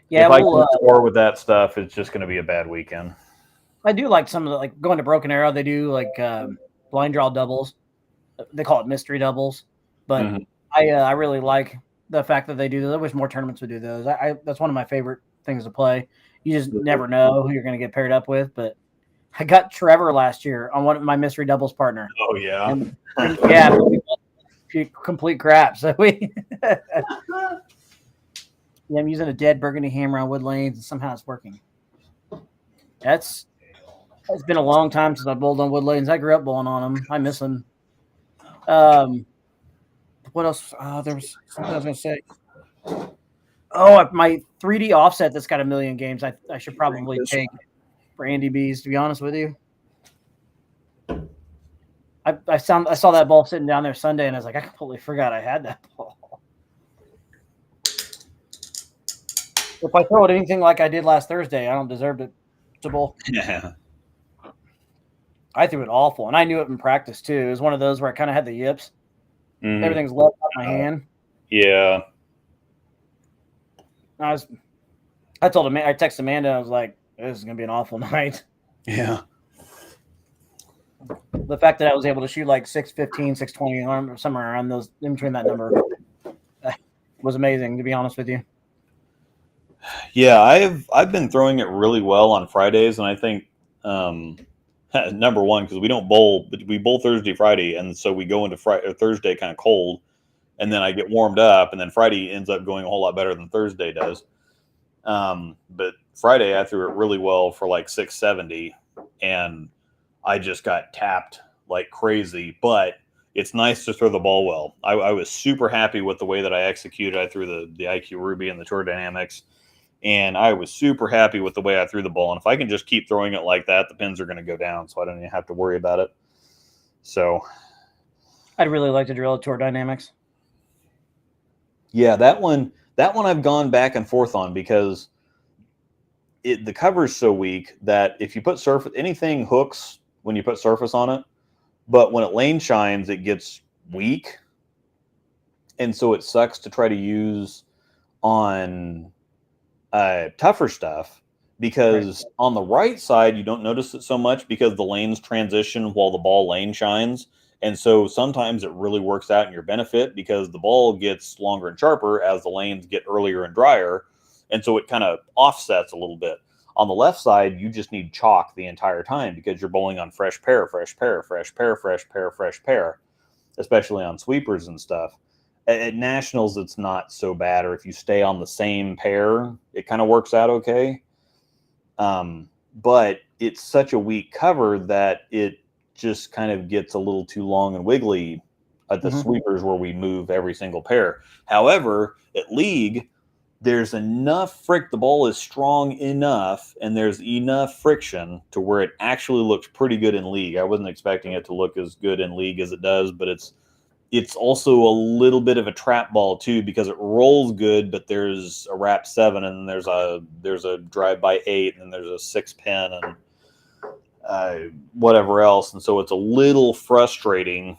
yeah, if I can score with that stuff, it's just going to be a bad weekend. I do like some of the, like going to Broken Arrow. They do like blind draw doubles. They call it mystery doubles, but I really like the fact that they do those. I wish more tournaments would do those. That's one of my favorite things to play. You just never know who you're going to get paired up with. But I got Trevor last year on one of my mystery doubles partner. Oh yeah, and yeah, complete crap. So I'm using a dead burgundy hammer on wood lanes, and somehow it's working. It's been a long time since I bowled on wood lanes. I grew up bowling on them. I miss them. What else? There was something I was going to say. Oh, my 3D offset that's got a million games. I should probably take for Andy B's, to be honest with you. I saw that ball sitting down there Sunday, and I was like, I completely forgot I had that ball. If I throw it anything like I did last Thursday, I don't deserve it to bowl. Yeah. I threw it awful, and I knew it in practice too. It was one of those where I kind of had the yips. Everything's left out of my hand. Yeah. I told him, I texted Amanda, I was like, this is gonna be an awful night. Yeah. The fact that I was able to shoot like 615, 620 or somewhere around those in between that number was amazing, to be honest with you. Yeah, I've been throwing it really well on Fridays, and I think number one, because we don't bowl, but we bowl Thursday, Friday, and so we go into Thursday kind of cold, and then I get warmed up, and then Friday ends up going a whole lot better than Thursday does. But Friday I threw it really well for like 670, and I just got tapped like crazy. But it's nice to throw the ball well. I was super happy with the way that I executed. I threw the IQ Ruby and the Tour Dynamics. And I was super happy with the way I threw the ball. And if I can just keep throwing it like that, the pins are going to go down, so I don't even have to worry about it. So I'd really like to drill a Tour Dynamics. Yeah, that one I've gone back and forth on because the cover is so weak that if you put surface, anything hooks when you put surface on it, but when it lane shines, it gets weak. And so it sucks to try to use on tougher stuff because on the right side, you don't notice it so much because the lanes transition while the ball lane shines. And so sometimes it really works out in your benefit because the ball gets longer and sharper as the lanes get earlier and drier. And so it kind of offsets a little bit. On the left side, you just need chalk the entire time because you're bowling on fresh pair, especially on sweepers and stuff. At nationals, it's not so bad, or if you stay on the same pair, it kind of works out okay. But it's such a weak cover that it just kind of gets a little too long and wiggly at the sweepers where we move every single pair. However, at League, there's enough the ball is strong enough, and there's enough friction to where it actually looks pretty good in league. I wasn't expecting it to look as good in league as it does, but it's also a little bit of a trap ball too, because it rolls good, but there's a wrap 7, and there's a drive by 8, and there's a 6 pin, and whatever else. And so it's a little frustrating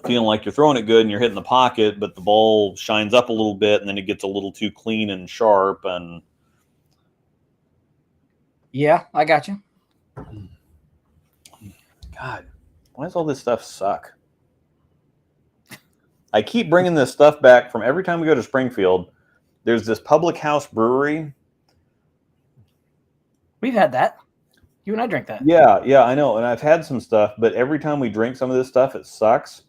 feeling like you're throwing it good and you're hitting the pocket, but the ball shines up a little bit and then it gets a little too clean and sharp. And yeah, I got you. God, why does all this stuff suck? I keep bringing this stuff back from every time we go to Springfield. There's this public house brewery. We've had that. You and I drink that. Yeah, I know. And I've had some stuff, but every time we drink some of this stuff, it sucks.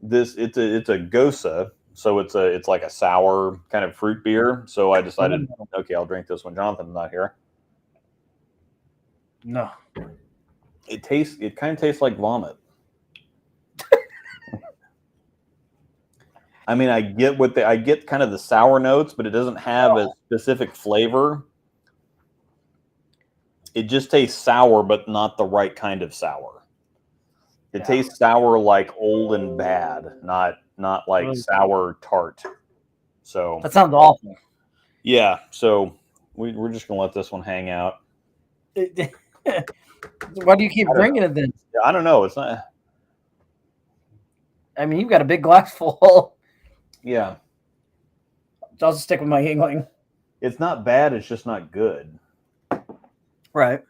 It's a Gosa, so it's like a sour kind of fruit beer. So I decided, okay, I'll drink this when Jonathan's not here. No. It kind of tastes like vomit. I mean, I get kind of the sour notes, but it doesn't have a specific flavor. It just tastes sour, but not the right kind of sour. It tastes sour like old and bad, not like really sour tart. So that sounds awful. Yeah, so we're just gonna let this one hang out. Why do you keep drinking it then? I don't know. It's not. I mean, you've got a big glass full. Yeah. I'll just stick with my Yingling. It's not bad. It's just not good. Right.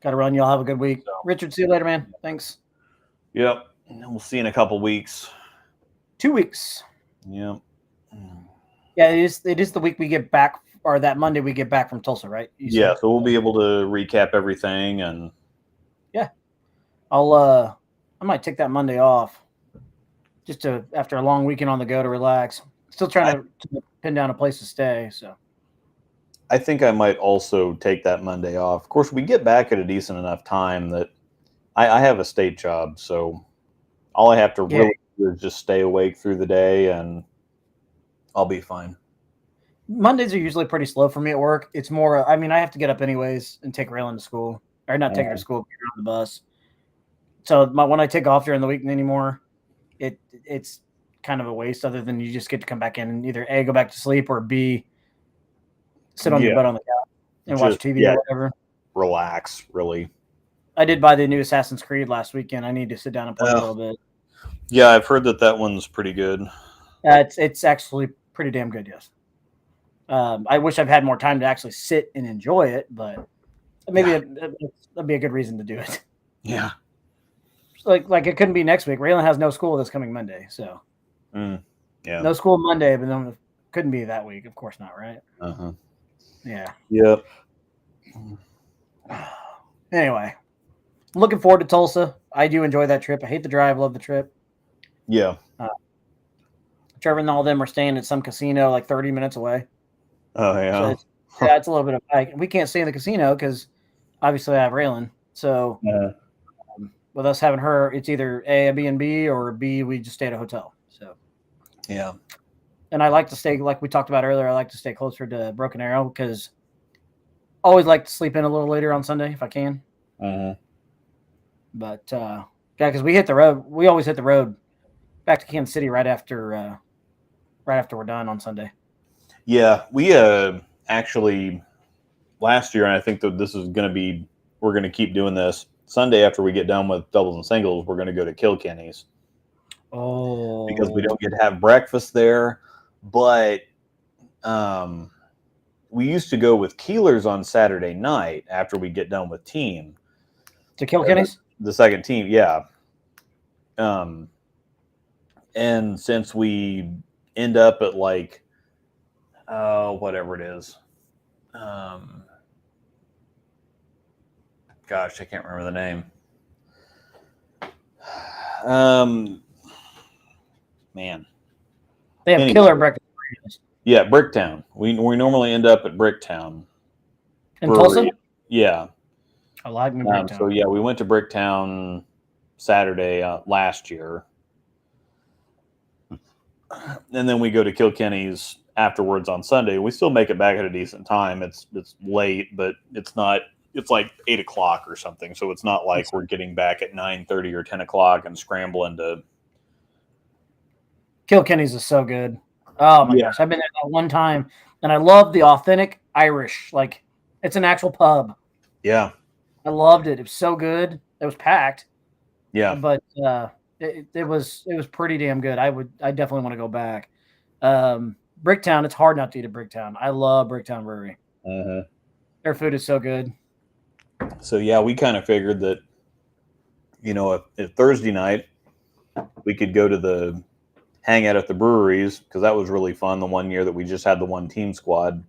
Got to run. Y'all have a good week. Richard, see you later, man. Thanks. Yep. And we'll see you in a couple weeks. 2 weeks. Yep. Yeah, it is the week we get back, or that Monday we get back from Tulsa, right? Yeah, so we'll be able to recap everything. And yeah. I might take that Monday off just after a long weekend on the go to relax. Still trying to pin down a place to stay, so. I think I might also take that Monday off. Of course, we get back at a decent enough time that I have a state job, so all I have to really do is just stay awake through the day, and I'll be fine. Mondays are usually pretty slow for me at work. It's more, I mean, I have to get up anyways and take Raylan to school, or not take her to school, get her on the bus. So when I take off during the week anymore, it's kind of a waste, other than you just get to come back in and either A, go back to sleep, or B, sit on your butt on the couch and watch TV or whatever. Relax, really. I did buy the new Assassin's Creed last weekend. I need to sit down and play a little bit. Yeah, I've heard that one's pretty good. It's actually pretty damn good, yes. I wish I've had more time to actually sit and enjoy it, but maybe that'd be a good reason to do it. Yeah. Like it couldn't be next week. Raylan has no school this coming Monday, so. Yeah. No school Monday, but then it couldn't be that week. Of course not, right? Uh-huh. Yeah. Yep. Anyway, looking forward to Tulsa. I do enjoy that trip. I hate the drive, love the trip. Yeah. Trevor and all of them are staying at some casino like 30 minutes away. Oh, yeah. So it's a little bit of like, we can't stay in the casino because obviously I have Raylan. So with us having her, it's either A, a B&B, or B, we just stay at a hotel. So yeah. And I like to stay, like we talked about earlier, I like to stay closer to Broken Arrow because I always like to sleep in a little later on Sunday if I can. But yeah, because we hit the road. We always hit the road back to Kansas City right after we're done on Sunday. Yeah, we actually last year, and I think that we're going to keep doing this. Sunday after we get done with doubles and singles, we're going to go to Kilkenny's. Oh, because we don't get to have breakfast there. But we used to go with Keelers on Saturday night after we get done with team. To Kilkenny's? The second team, yeah. And since we end up at like, whatever it is. Gosh, I can't remember the name. Man. They have killer breakfast. Yeah, Bricktown. We normally end up at Bricktown. In Tulsa? Yeah. I like me Bricktown. So, yeah, we went to Bricktown Saturday last year. and then we go to Kilkenny's afterwards on Sunday. We still make it back at a decent time. It's late, but it's not. It's like 8 o'clock or something. So it's not like we're getting back at 9:30 or 10 o'clock and scrambling to. Kilkenny's is so good. Oh my gosh, I've been there that one time, and I love the authentic Irish. Like, it's an actual pub. Yeah, I loved it. It was so good. It was packed. yeah, but it was pretty damn good. I definitely want to go back. Bricktown, it's hard not to eat at Bricktown. I love Bricktown Brewery. Their food is so good. So yeah, we kind of figured that, if Thursday night we could go to the hangout at the breweries, because that was really fun the one year that we just had the one team squad.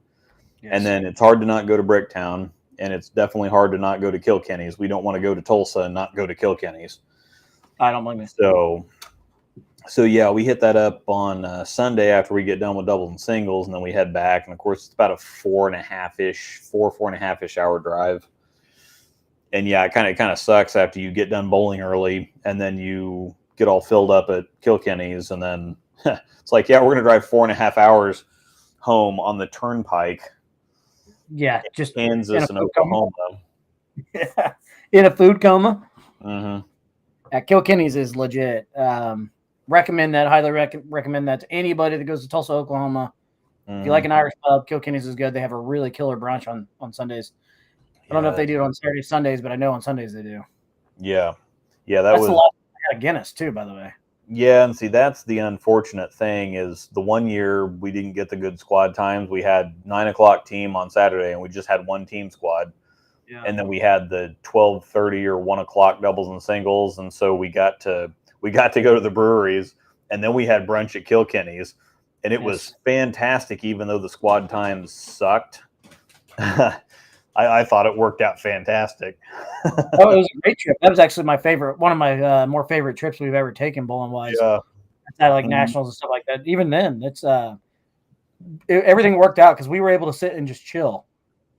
Yes. And then it's hard to not go to Bricktown, and it's definitely hard to not go to Kilkenny's. We don't want to go to Tulsa and not go to Kilkenny's. I don't blame you. So yeah, we hit that up on Sunday after we get done with doubles and singles, and then we head back. And of course, it's about a 4.5-ish hour drive. And yeah, it kind of sucks after you get done bowling early, and then you get all filled up at Kilkenny's, and then it's like, yeah, we're gonna drive 4.5 hours home on the turnpike. Yeah, just Kansas and Oklahoma. Yeah, in a food coma. Mm-hmm. Kilkenny's is legit. Recommend that. Highly recommend that to anybody that goes to Tulsa, Oklahoma. If you like an Irish pub, Kilkenny's is good. They have a really killer brunch on Sundays. I don't know if they do it on Saturdays, Sundays, but I know on Sundays they do. Yeah. That's the last I got a Guinness too, by the way. Yeah, and see, that's the unfortunate thing is the one year we didn't get the good squad times. We had 9 o'clock team on Saturday, and we just had one team squad. Yeah. And then we had the 12:30 or 1 o'clock doubles and singles, and so we got to go to the breweries, and then we had brunch at Kilkenny's, and it was fantastic, even though the squad times sucked. I thought it worked out fantastic. Oh, it was a great trip. That was actually my favorite, one of my more favorite trips we've ever taken bowling wise. Yeah. At like nationals and stuff like that. Even then, it's everything worked out because we were able to sit and just chill.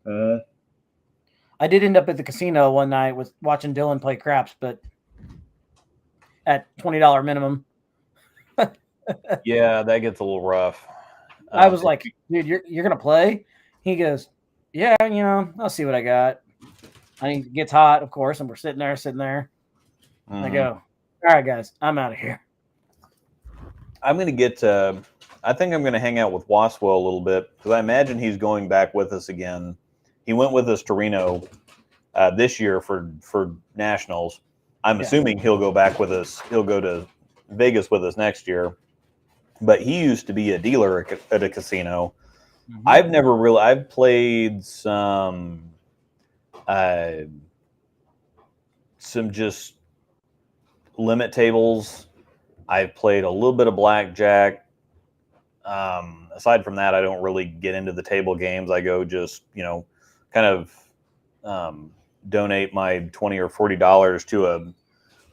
I did end up at the casino one night with watching Dylan play craps, but at $20 minimum. Yeah, that gets a little rough. I was like, dude, you're gonna play? He goes, yeah, I'll see what I got. It gets hot, of course, and we're sitting there. Mm-hmm. I go, all right, guys, I'm out of here. I'm going to get I think I'm going to hang out with Waswell a little bit because I imagine he's going back with us again. He went with us to Reno this year for nationals. I'm assuming he'll go back with us. He'll go to Vegas with us next year. But he used to be a dealer at a casino. Mm-hmm. I've played some just limit tables. I've played a little bit of blackjack. Aside from that, I don't really get into the table games. I go just, kind of donate my $20 or $40 to a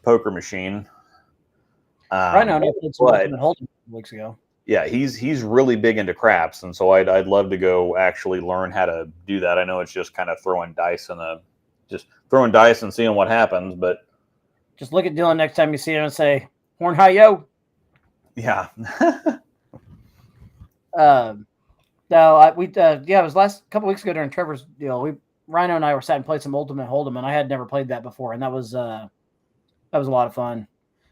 poker machine. Right now, I played some Hold'em weeks ago. Yeah, he's really big into craps, and so I'd love to go actually learn how to do that. I know it's just kind of throwing dice and seeing what happens, but just look at Dylan next time you see him and say, "Horn high, yo." Yeah. No, it was last couple weeks ago during Trevor's deal. Rhino and I were sat and played some Ultimate Hold'em, and I had never played that before, and that was a lot of fun.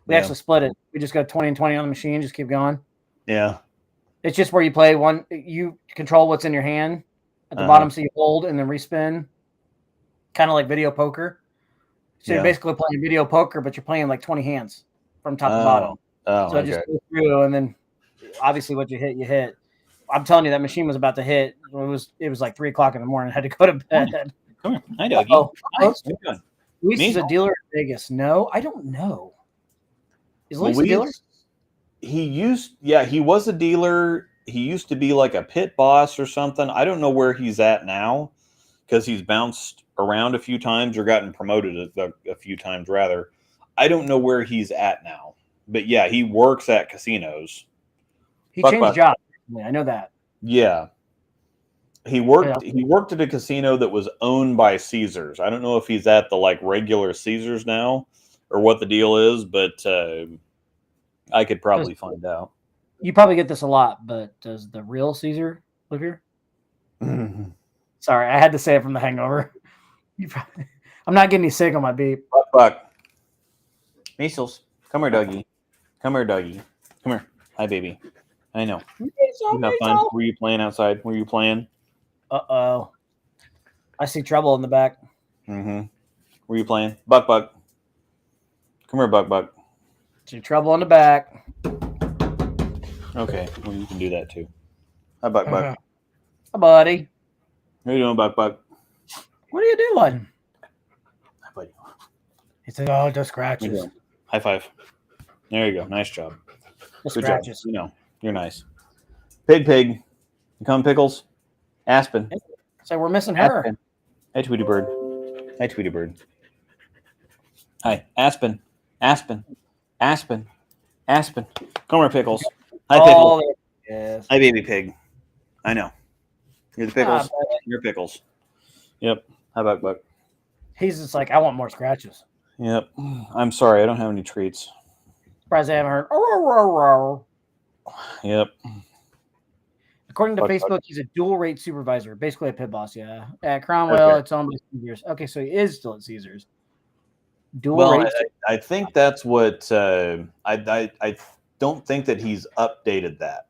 We actually split it. We just go 20 and 20 on the machine, just keep going. Yeah. It's just where you play one, you control what's in your hand at the bottom, so you hold and then respin, kind of like video poker. So you're basically playing video poker, but you're playing like 20 hands from top to bottom. So I just go through, and then obviously what you hit. I'm telling you, that machine was about to hit. It was like 3 o'clock in the morning. I had to go to bed. Come here. Hi, Dougie. Hi. Luis is a dealer in Vegas. No, I don't know. Is Luis a dealer? He was a dealer. He used to be like a pit boss or something. I don't know where he's at now because he's bounced around a few times or gotten promoted a few times, rather. I don't know where he's at now. But yeah, he works at casinos. He changed jobs. I know that. Yeah. He worked at a casino that was owned by Caesars. I don't know if he's at the like regular Caesars now or what the deal is, but I could probably find out. You probably get this a lot, but does the real Caesar live here? Sorry, I had to say it from The Hangover. I'm not getting you sick on my beep. Buck. Measles. Come here, doggy. Come here, doggy. Come here. Hi, baby. I know. You have fun? Were you playing outside? Were you playing? Uh-oh. I see trouble in the back. Mm-hmm. Were you playing? Buck. Come here, Buck. See trouble in the back. Okay. Well, you can do that too. Hi, Buck. Hi, buddy. How you doing, Buck? What are you doing? Hi, buddy. He said, "Oh, just scratches." High five. There you go. Nice job. Just Good scratches. job. You know, you're nice. Pig. You come, Pickles? Aspen. So we're missing her. Aspen. Hi, Tweety Bird. Hi, Aspen. Come here, Pickles. Hi, Pickles. Oh, yes. Hi, baby pig. I know. You're the Pickles. You're Pickles. Yep. Hi, Buck. He's just like, I want more scratches. Yep. I'm sorry. I don't have any treats. Surprised I haven't heard. Yep. According to Buck. Facebook, he's a dual rate supervisor, basically a pit boss. Yeah. At Cromwell, Okay. it's owned by Caesars. Okay, so he is still at Caesars. Dual Well, rate. I think that's what I don't think that he's updated that.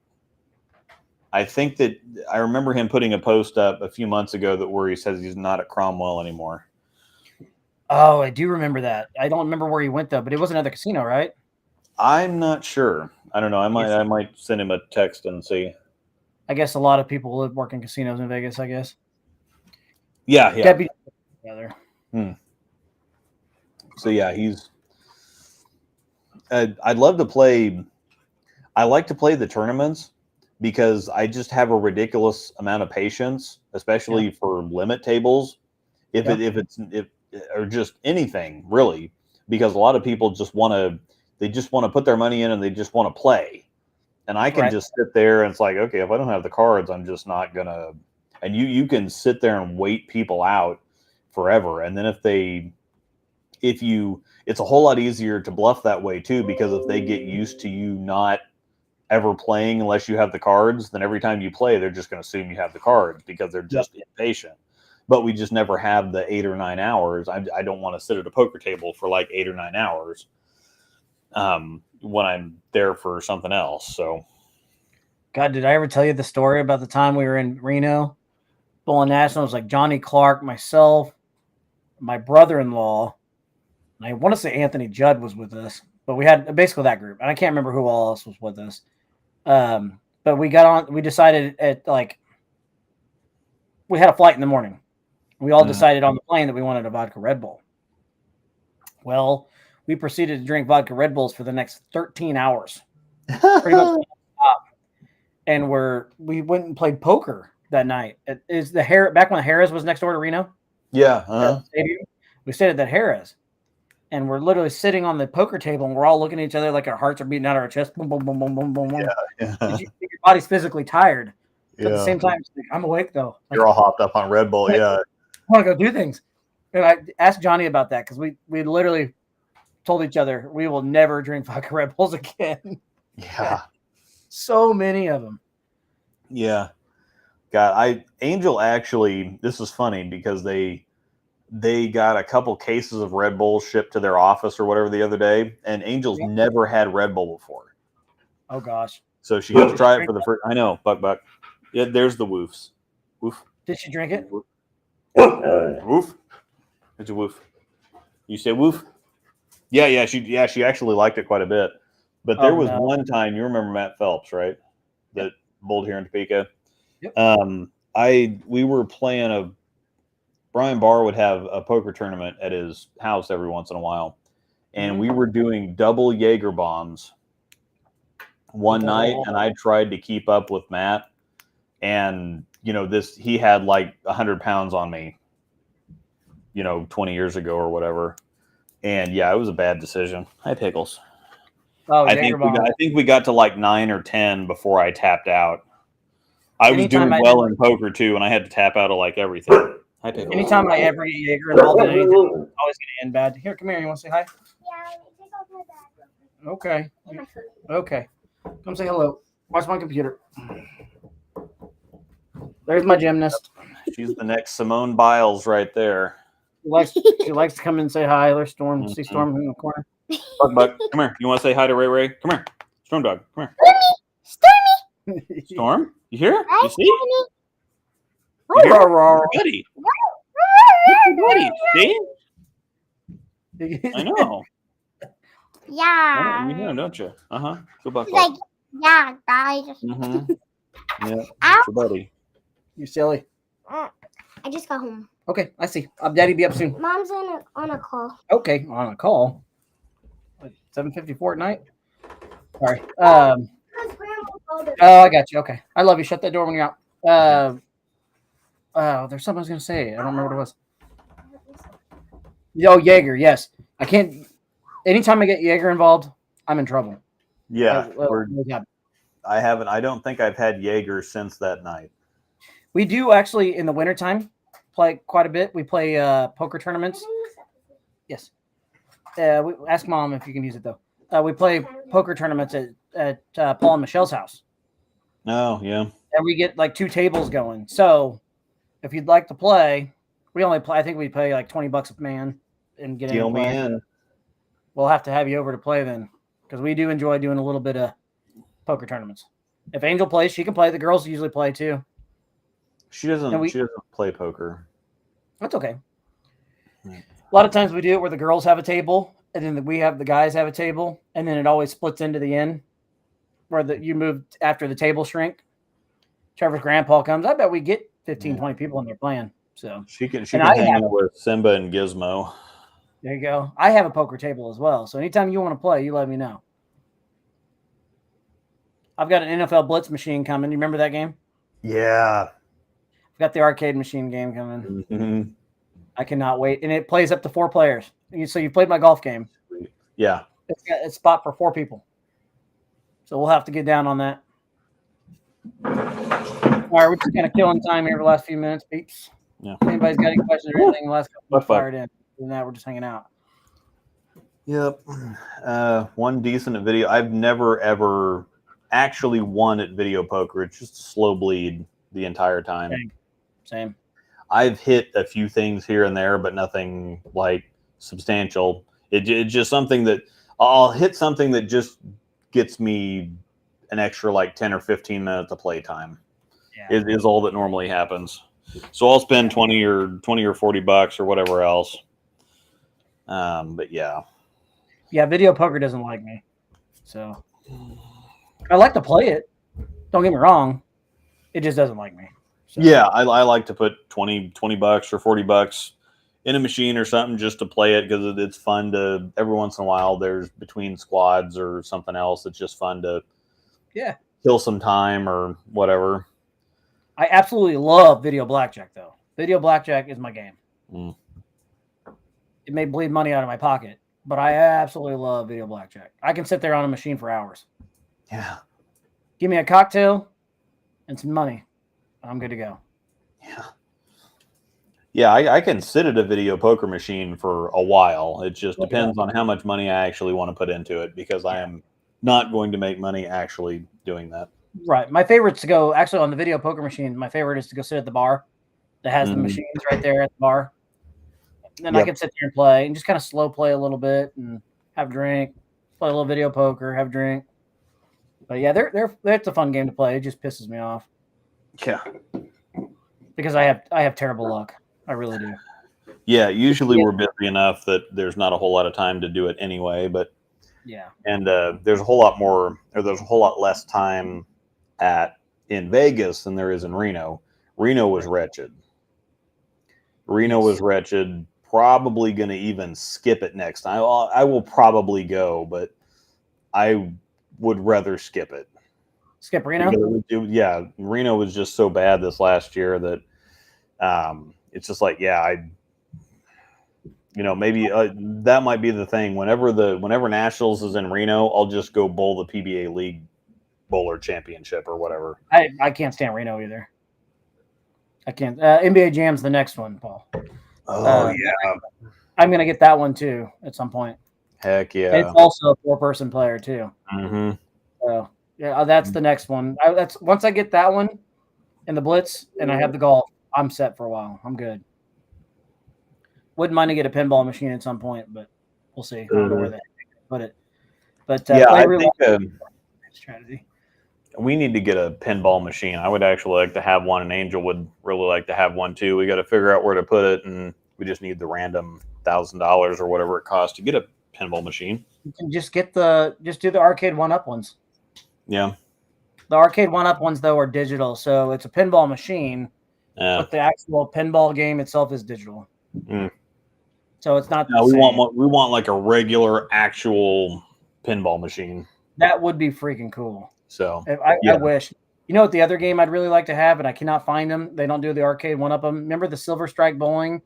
I think that I remember him putting a post up a few months ago where he says he's not at Cromwell anymore. Oh, I do remember that. I don't remember where he went though, but it was another casino, right? I'm not sure. I don't know. I might send him a text and see. I guess a lot of people live work in casinos in Vegas. I guess. Yeah. Deputy together. So yeah, he's. I'd love to play. I like to play the tournaments because I just have a ridiculous amount of patience, especially for limit tables. If or just anything really, because a lot of people just want to put their money in and they just want to play, and I can just sit there and it's like, okay, if I don't have the cards, I'm just not gonna. And you can sit there and wait people out forever, and then it's a whole lot easier to bluff that way too, because if they get used to you not ever playing unless you have the cards, then every time you play, they're just going to assume you have the cards because they're just impatient. But we just never have the 8 or 9 hours. I don't want to sit at a poker table for like 8 or 9 hours when I'm there for something else. So, God, did I ever tell you the story about the time we were in Reno, bowling nationals? Like Johnny Clark, myself, my brother-in-law, and I want to say Anthony Judd was with us, but we had basically that group, and I can't remember who all else was with us. But we decided we had a flight in the morning. We all decided on the plane that we wanted a vodka Red Bull. Well, we proceeded to drink vodka Red Bulls for the next 13 hours. Pretty much stop. And we went and played poker that night. Is back when the Harrah's was next door to Reno? yeah. We stayed at that Harrah's. And we're literally sitting on the poker table and we're all looking at each other like our hearts are beating out of our chest. Boom, boom, boom, boom, boom, boom, boom. Yeah. Your body's physically tired. But at the same time, I'm awake though. Like, You're all hopped up on Red Bull. Yeah. I want to go do things. And I asked Johnny about that because we literally told each other we will never drink vodka Red Bulls again. Yeah. So many of them. Yeah. God, Angel actually, this is funny because they got a couple cases of Red Bull shipped to their office or whatever the other day, and Angel's never had Red Bull before. Oh gosh. So she got to try it for the first. I know, Buck. Yeah, there's the woofs. Woof. Did she drink it? Woof. It's a woof. You say woof? Yeah. She actually liked it quite a bit. But there was one time, you remember Matt Phelps, right? That bowled here in Topeka. Yep. We were playing Brian Barr would have a poker tournament at his house every once in a while. And we were doing double Jaeger bombs one night, and I tried to keep up with Matt. And, he had like 100 pounds on me, 20 years ago or whatever. And yeah, it was a bad decision. Hi, Pickles. Oh, I think we got to like 9 or 10 before I tapped out. I was doing well in poker too, and I had to tap out of like everything. Hi, Pickles. Anytime I ever get Jaeger involved in anything, it's always going to end bad. Here, come here. You want to say hi? Yeah, take off my bag. Okay. Okay. Come say hello. Watch my computer. There's my gymnast. She's the next Simone Biles right there. She likes to come in and say hi. There's Storm. See Storm in the corner. Buck, come here. You want to say hi to Ray Ray? Come here. Storm Dog, come here. Stormy. Storm, you here? Hi, You see? Stormy. You hear? Buddy. Buddy. See? I know. Yeah. You hear, don't you? Uh-huh. Go Buck. He's like, yeah, guys. Mm-hmm. Yeah. Ow. It's your buddy. You silly. I just got home. Okay, I see. Daddy be up soon. Mom's on a call. Okay, on a call. 7:54 at night. Sorry. Because Grandma called her. Oh, I got you. Okay, I love you. Shut that door when you're out. There's something I was gonna say. I don't remember what it was. Oh, Jaeger. Yes, I can't. Anytime I get Jaeger involved, I'm in trouble. Yeah. Yeah. I don't think I've had Jaeger since that night. We do actually in the wintertime play quite a bit. We play poker tournaments. Yes. We ask Mom if you can use it though. We play poker tournaments at Paul and Michelle's house. Oh, yeah. And we get like 2 tables going. So if you'd like to play, we only play. I think we pay like $20 a man and get Deal in. me in. We'll have to have you over to play then, because we do enjoy doing a little bit of poker tournaments. If Angel plays, she can play. The girls usually play too. She doesn't. And She doesn't play poker. That's okay. Right. A lot of times we do it where the girls have a table, and then the guys have a table, and then it always splits into the end where you move after the table shrink. Trevor's grandpa comes. I bet we get 15, 20 people in there playing. So She can hang out with Simba and Gizmo. there you go. I have a poker table as well. So anytime you want to play, you let me know. I've got an NFL Blitz machine coming. You remember that game? Yeah. I've got the arcade machine game coming. Mm-hmm. I cannot wait. And it plays up to 4 players. So you played my golf game. Yeah. It's got a spot for 4 people. So we'll have to get down on that. All right, we're just kind of killing time here for the last few minutes, peeps. Yeah. If anybody's got any questions or anything, the last couple What fired in. Other than that, we're just hanging out. Yep. One decent video. I've never ever actually won at video poker. It's just a slow bleed the entire time. Same. I've hit a few things here and there, but nothing like substantial. It's just something that I'll hit something that just gets me an extra like 10 or 15 minutes of play time. Yeah. Is all that normally happens. So I'll spend 20 or $40 or whatever else. But yeah. Yeah, video poker doesn't like me. So I like to play it. Don't get me wrong. It just doesn't like me. So. Yeah, I like to put $20 or $40 in a machine or something just to play it, because it's fun to every once in a while. There's between squads or something else. It's just fun to kill some time or whatever. I absolutely love video blackjack though. Video blackjack is my game. Mm. It may bleed money out of my pocket, but I absolutely love video blackjack. I can sit there on a machine for hours. Yeah. Give me a cocktail and some money. I'm good to go. Yeah. Yeah, I can sit at a video poker machine for a while. It just depends on how much money I actually want to put into it, because I am not going to make money actually doing that. Right. My favorite's to go actually on the video poker machine. My favorite is to go sit at the bar that has the machines right there at the bar. And then I can sit there and play and just kind of slow play a little bit and have a drink, play a little video poker, have a drink. But yeah, that's a fun game to play. It just pisses me off. Yeah. Because I have terrible luck. I really do. Yeah, usually we're busy enough that there's not a whole lot of time to do it anyway, but yeah. And there's a whole lot less time in Vegas than there is in Reno. Reno was wretched. Probably going to even skip it next time. I will probably go, but I would rather skip it. Skip Reno? Yeah, Reno was just so bad this last year that it's just like, maybe that might be the thing. Whenever Nationals is in Reno, I'll just go bowl the PBA League Bowler Championship or whatever. I can't stand Reno either. I can't. NBA Jam's the next one, Paul. Oh, yeah. I'm going to get that one too at some point. Heck yeah. And it's also a 4-person player too. Mm-hmm. So Yeah, that's the next one. That's once I get that one and the blitz, and I have the golf, I'm set for a while. I'm good. Wouldn't mind to get a pinball machine at some point, but we'll see. I don't know where that put it. But Yeah, play I real think strategy. we need to get a pinball machine. I would actually like to have one, and Angel would really like to have one too. We got to figure out where to put it, and we just need the random $1,000 or whatever it costs to get a pinball machine. You can just do the arcade 1-up ones. Yeah. The arcade 1-up ones though are digital, so it's a pinball machine, Yeah. but the actual pinball game itself is digital. Mm. So it's not. No, we want like a regular actual pinball machine. That would be freaking cool. So I wish. You know what the other game I'd really like to have, and I cannot find them. They don't do the arcade 1-up them. Remember the Silver Strike bowling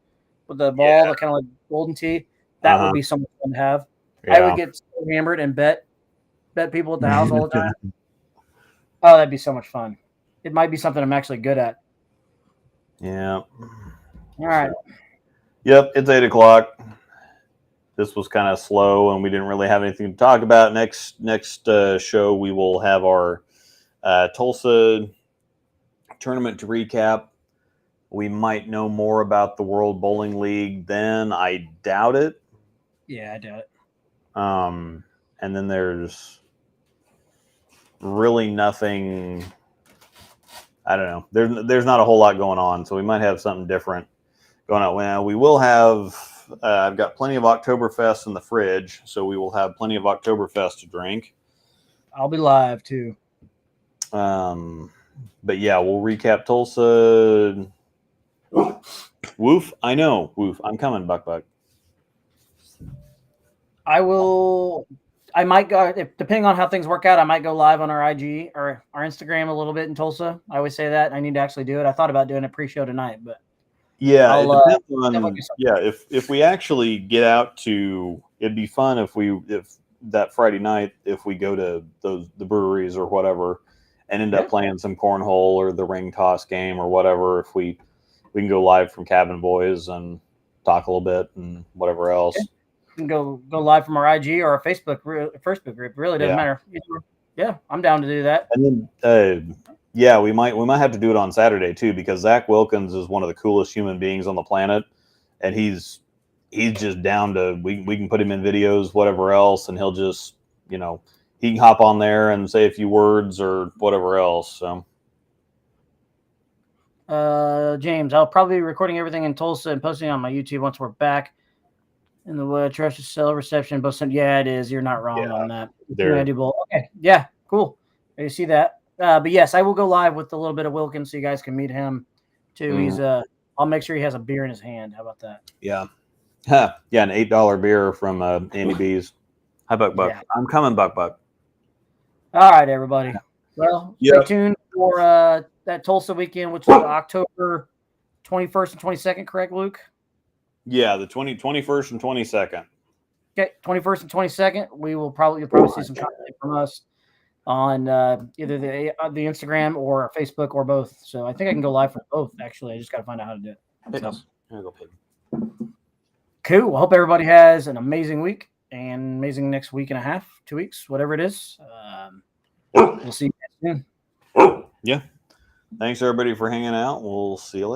with the ball, the kind of like golden tee? That would be so much fun to have. Yeah. I would get so hammered and bet people at the house all the time. Oh, that'd be so much fun. It might be something I'm actually good at. Yeah. All right. Yep, it's 8 o'clock. This was kind of slow, and we didn't really have anything to talk about. Next show, we will have our Tulsa tournament to recap. We might know more about the World Bowling League then. I doubt it. Yeah, I doubt it. And then there's really nothing. I don't know. There's not a whole lot going on, so we might have something different going on. Well, we will have. I've got plenty of Oktoberfest in the fridge, so we will have plenty of Oktoberfest to drink. I'll be live too. But yeah, we'll recap Tulsa. Woof, I know. Woof, I'm coming, Buck. I might go, depending on how things work out, I might go live on our IG or our Instagram a little bit in Tulsa. I always say that. I need to actually do it. I thought about doing a pre-show tonight, but yeah, it depends on. Yeah, if we actually get out to, it'd be fun if that Friday night, if we go to the breweries or whatever, and end up playing some cornhole or the ring toss game or whatever. If we can go live from Cabin Boys and talk a little bit and whatever else. Okay. We can go live from our IG or our Facebook group. It really doesn't matter. Yeah, I'm down to do that. And then yeah, we might have to do it on Saturday too, because Zach Wilkins is one of the coolest human beings on the planet, and he's just down to we can put him in videos, whatever else, and he'll just he can hop on there and say a few words or whatever else. So James, I'll probably be recording everything in Tulsa and posting on my YouTube once we're back in the atrocious cell reception. Both yeah, it is. You're not wrong on that. Okay, yeah, cool. You see that. But yes, I will go live with a little bit of Wilkins so you guys can meet him too. He's I'll make sure he has a beer in his hand. How about that? Yeah. Yeah, an $8 beer from Andy B's. Hi, Buck. Yeah. I'm coming, Buck. All right, everybody. Well, stay tuned for that Tulsa weekend, which is October 21st and 22nd, correct, Luke? Yeah, the 21st and 22nd. Okay, 21st and 22nd. You'll probably see some content from us on either the Instagram or Facebook or both. So I think I can go live for both, actually. I just got to find out how to do it. So. Cool. I hope everybody has an amazing week and amazing next week and a half, 2 weeks, whatever it is. We'll see you guys soon. Yeah. Thanks, everybody, for hanging out. We'll see you later.